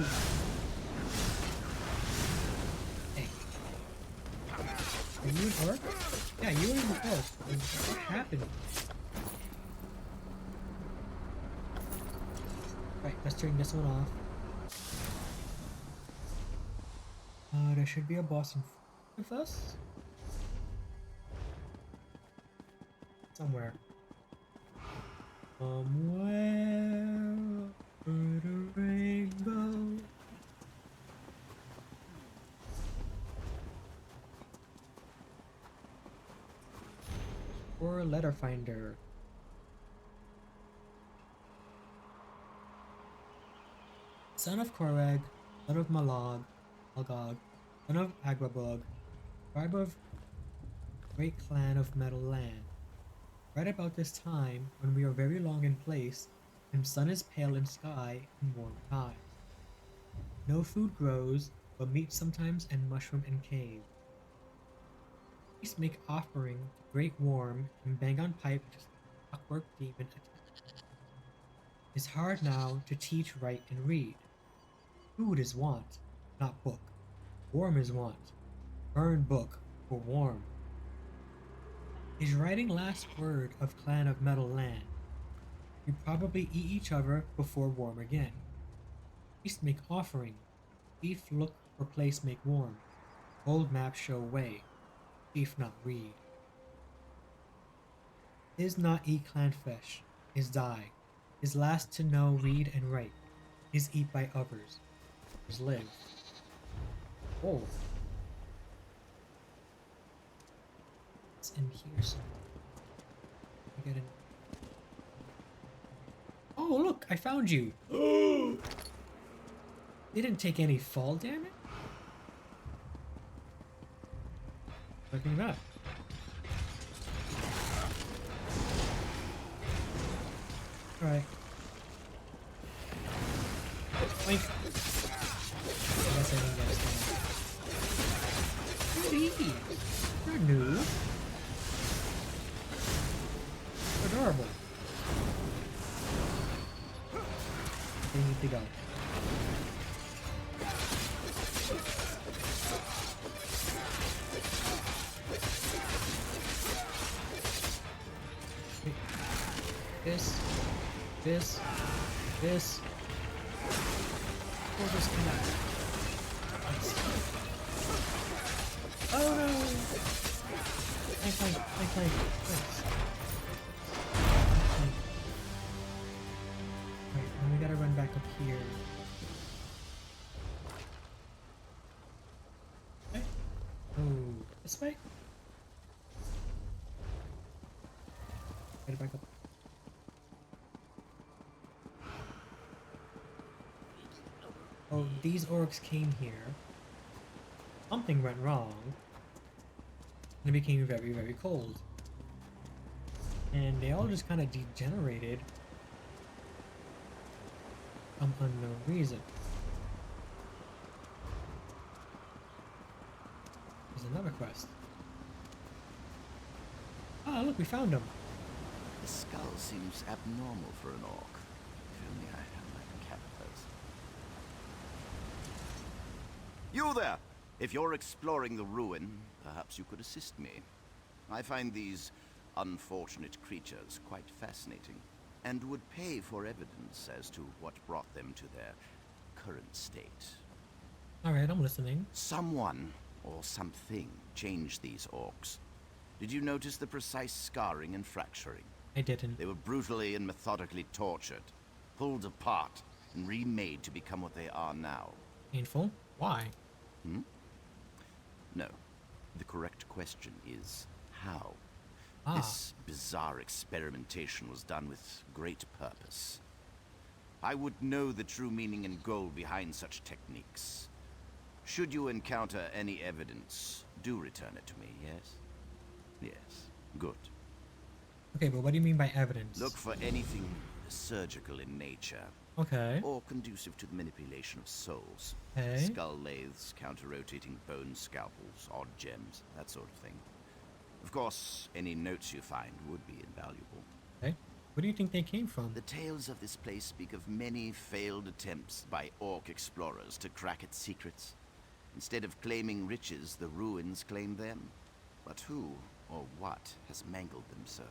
Hey. Are you an orc? Yeah, you were an orc. What happened? Right, let's turn this one off. There should be a boss in front of us. Somewhere. Somewhere over the rainbow. Or a letter finder. Son of Korag, son of Magog, son of Agrabog, tribe of great clan of Metal Land. Right about this time, when we are very long in place, and sun is pale in sky and warm tides. No food grows, but meat sometimes and mushroom in cave. Priests make offering to great worm and bang on pipe to clockwork demon attack. It's hard now to teach, write, and read. Food is want, not book. Worm is want. Burn book for worm. Is writing last word of clan of Metal Land. You probably eat each other before warm again. Feast make offering. Thief look for place make warm. Old map show way. Thief not read. Is not eat clan flesh. Is die. Is last to know read and write. Is eat by others. Is live. Oh. It's in here somewhere. I get in. Oh, look, I found you. Oh. Didn't take any fall damage? Look at that. Alright. Wink. I guess I didn't get a stand. Goody. You're new. Adorable. They need to go. This. Or this cannot. Oh no! Plank. Thanks. Right, now we gotta run back up here. Okay. Oh, this way? Gotta back up. Oh, these orcs came here. Something went wrong. And it became very, very cold. And they all just kind of degenerated. Some unknown reason. There's another quest. Ah, look, we found him. The skull seems abnormal for an orc. If only I had my calipers. You there! If you're exploring the ruin, perhaps you could assist me. I find these unfortunate creatures quite fascinating, and would pay for evidence as to what brought them to their current state. Alright, I'm listening. Someone, or something, changed these orcs. Did you notice the precise scarring and fracturing? I didn't. They were brutally and methodically tortured, pulled apart, and remade to become what they are now. Painful? Why? No. The correct question is, how? Ah. This bizarre experimentation was done with great purpose. I would know the true meaning and goal behind such techniques. Should you encounter any evidence, do return it to me, yes? Yes. Good. Okay, but what do you mean by evidence? Look for anything surgical in nature. Okay. Or conducive to the manipulation of souls. Okay. Skull lathes, counter-rotating bone scalpels, odd gems, that sort of thing. Of course, any notes you find would be invaluable. Okay. Where do you think they came from? The tales of this place speak of many failed attempts by orc explorers to crack its secrets. Instead of claiming riches, the ruins claim them. But who or what has mangled them so?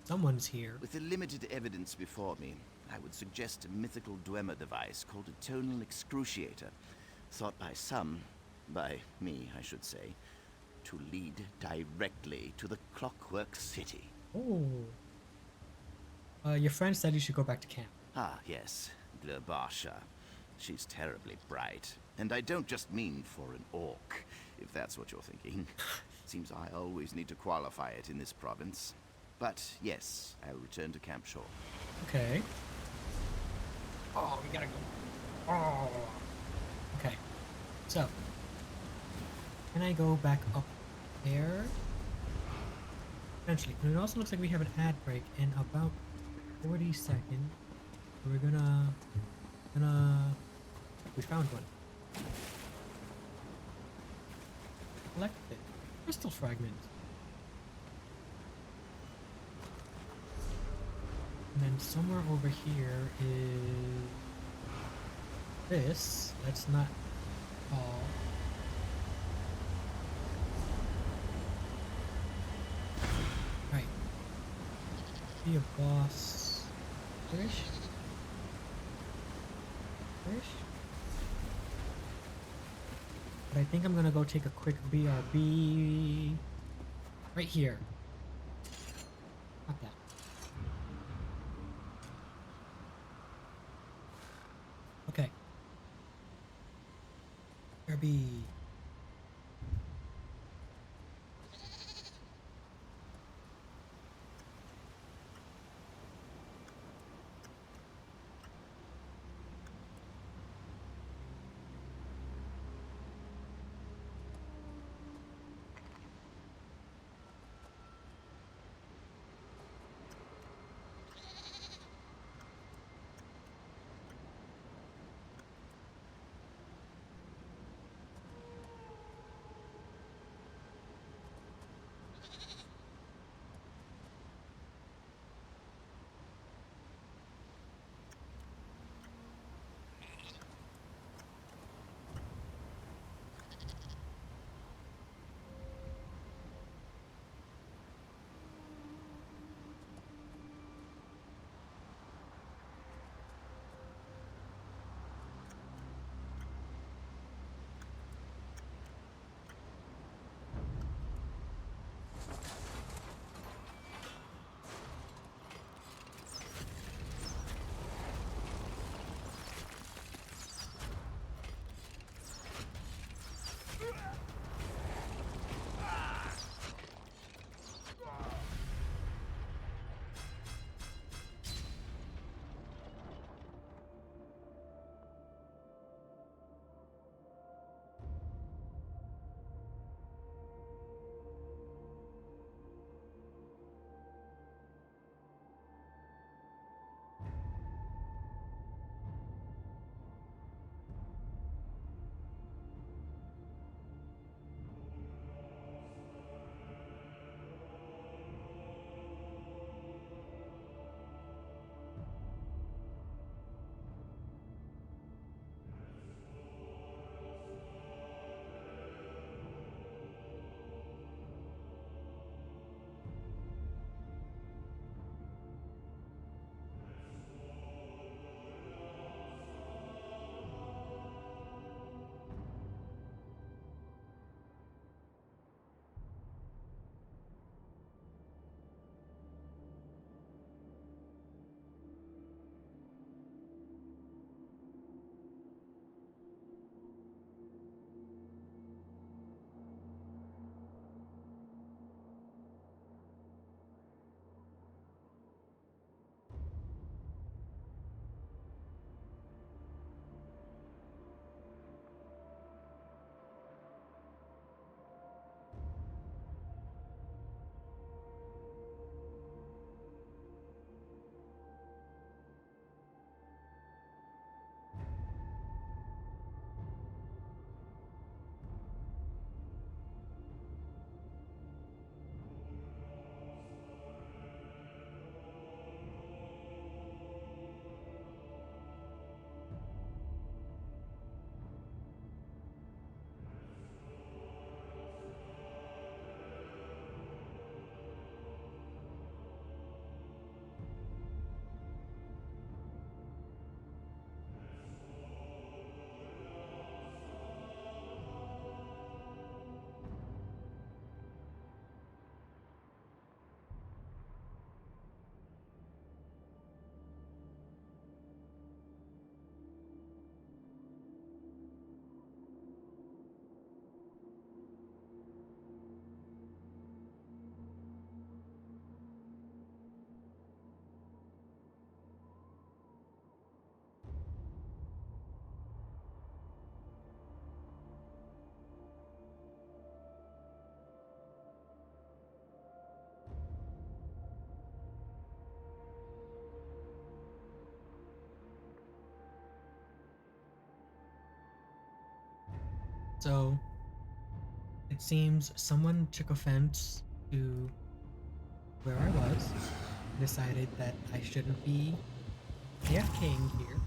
Someone's here. With the limited evidence before me, I would suggest a mythical Dwemer device called a tonal excruciator, thought by some, by me I should say, to lead directly to the Clockwork City. Oh. Your friend said you should go back to camp. Ah, yes, Glurbarsha. She's terribly bright. And I don't just mean for an orc, if that's what you're thinking. Seems I always need to qualify it in this province. But yes, I'll return to Camp Shore. Okay. Oh, we gotta go. Oh. Okay. So. Can I go back up there? Eventually. And it also looks like we have an ad break in about 40 seconds. So we're gonna... We found one. Collect it. Crystal fragment. And then somewhere over here is this. That's not all. Right. Be a boss. Fish? But I think I'm gonna go take a quick BRB right here. Kirby. So, it seems someone took offense to where I was, decided that I shouldn't be AFKing here.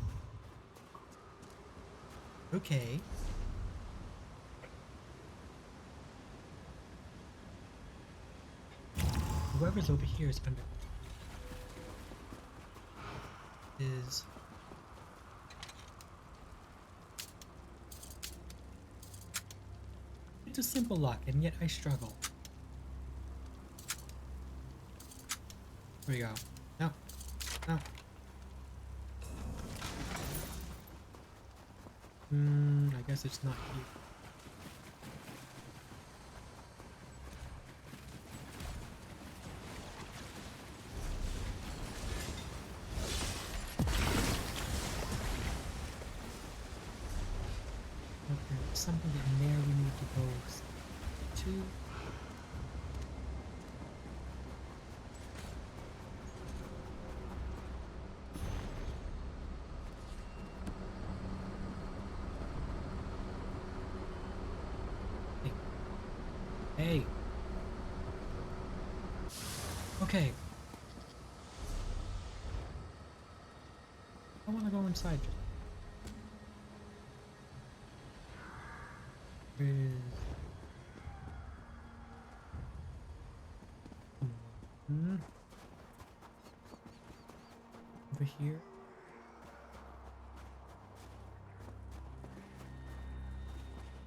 Okay. Whoever's over here is under... is... It's a simple lock, and yet I struggle. Here we go. No. No. I guess it's not here. something in there we need to go to? Hey. Okay. I want to go inside. Over here.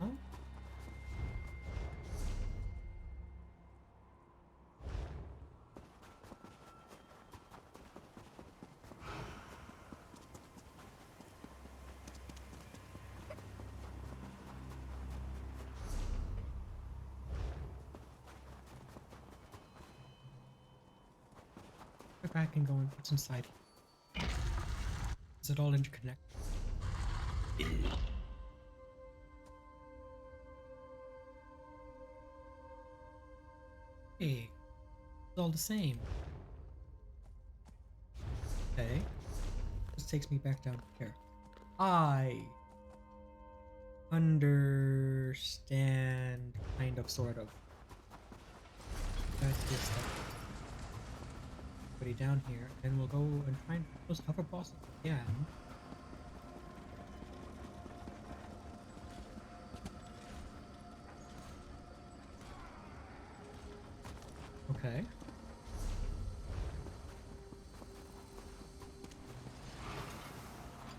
Huh? Go back and go and what's inside. Is it all interconnected? Hey, it's all the same. Okay. This takes me back down here. I understand, kind of, sort of. That's this stuff. Put it down here, and we'll go and find those other bosses again. Okay.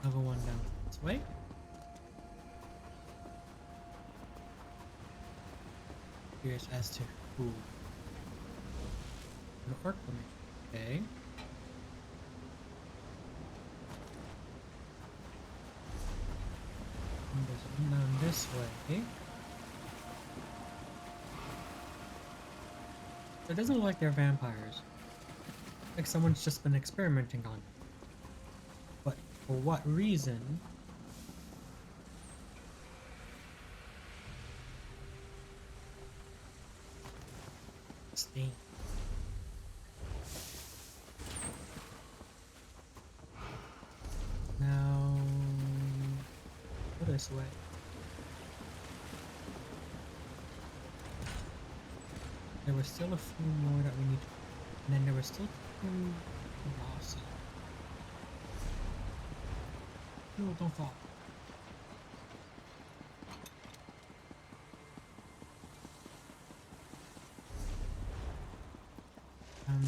Another one down this way. Curious as to who will work for me. Okay. And there's one down this way. It doesn't look like they're vampires. Like someone's just been experimenting on it. But for what reason? Stain. Now, go this way. There were still a few more that we need to, and then there were still two bosses. No, don't fall.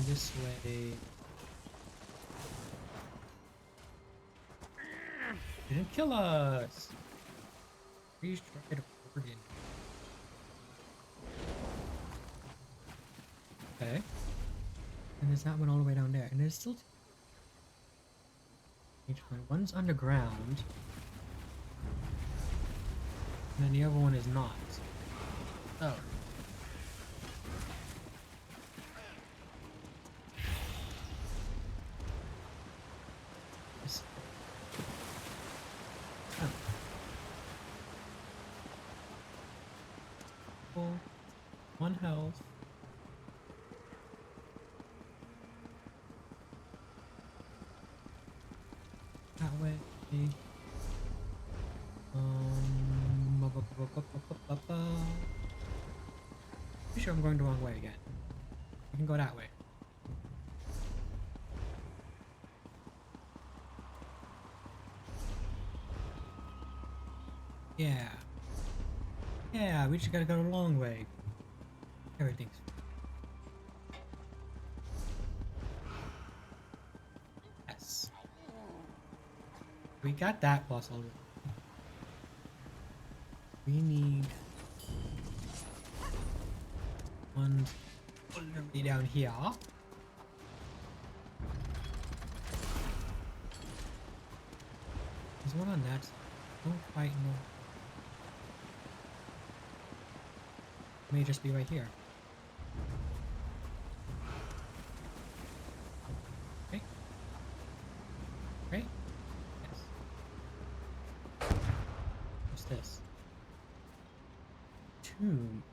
This way. Didn't kill us. Please try to forward in. Okay. And there's that one all the way down there. And there's still each one. One's underground. And then the other one is not. Oh. This. Oh. Full. 1 health. That way. Pretty sure I'm going the wrong way again. We can go that way. Yeah. Yeah, we just gotta go the long way. Everything's. Yes. We got that boss already. We need one already down here. There's one on that side. Don't quite know. May just be right here. Okay. Okay. Yes. What's this? tomb.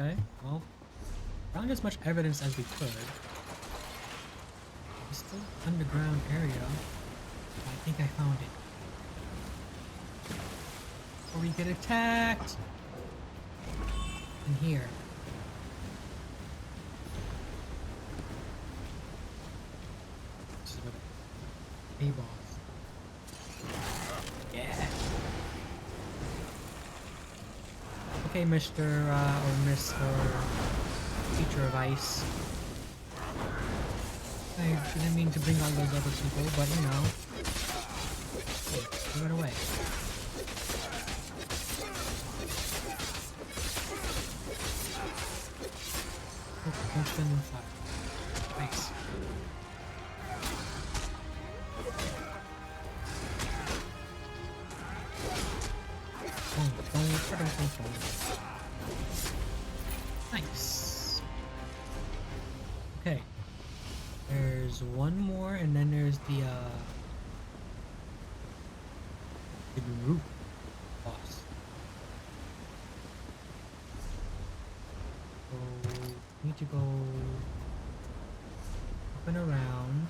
Okay, well, found as much evidence as we could. It's still underground area. I think I found it. Before we get attacked! In here. This is a boss. Yeah. Okay, Mr. Or Miss or Teacher of Ice. I didn't mean to bring all those other people, but you know. Hey, give it away. Oh, punch them in fire. Nice. Nice. Okay. There's one more, and then there's the group boss. So need to go up and around.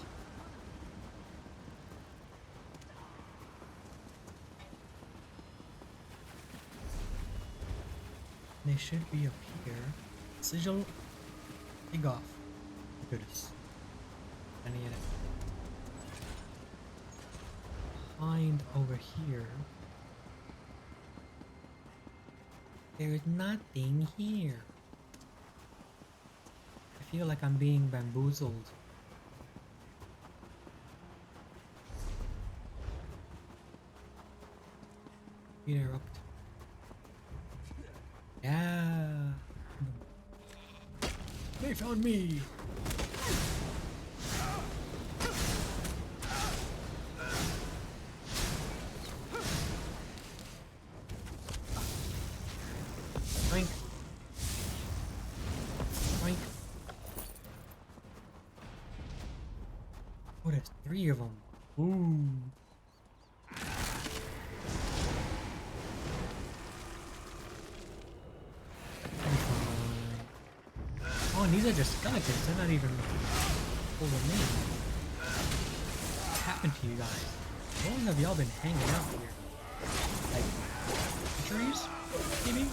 They should be up here. Sigil, take off. Goodness. Any of it. Behind over here. There's nothing here. I feel like I'm being bamboozled. Interrupt. Yeah. They found me. Oink. Oink. Oh, there's 3 of them. Ooh. Oh, and these are just skeletons. They're not even full of me. What happened to you guys? How long have y'all been hanging out here? Like, trees? Maybe?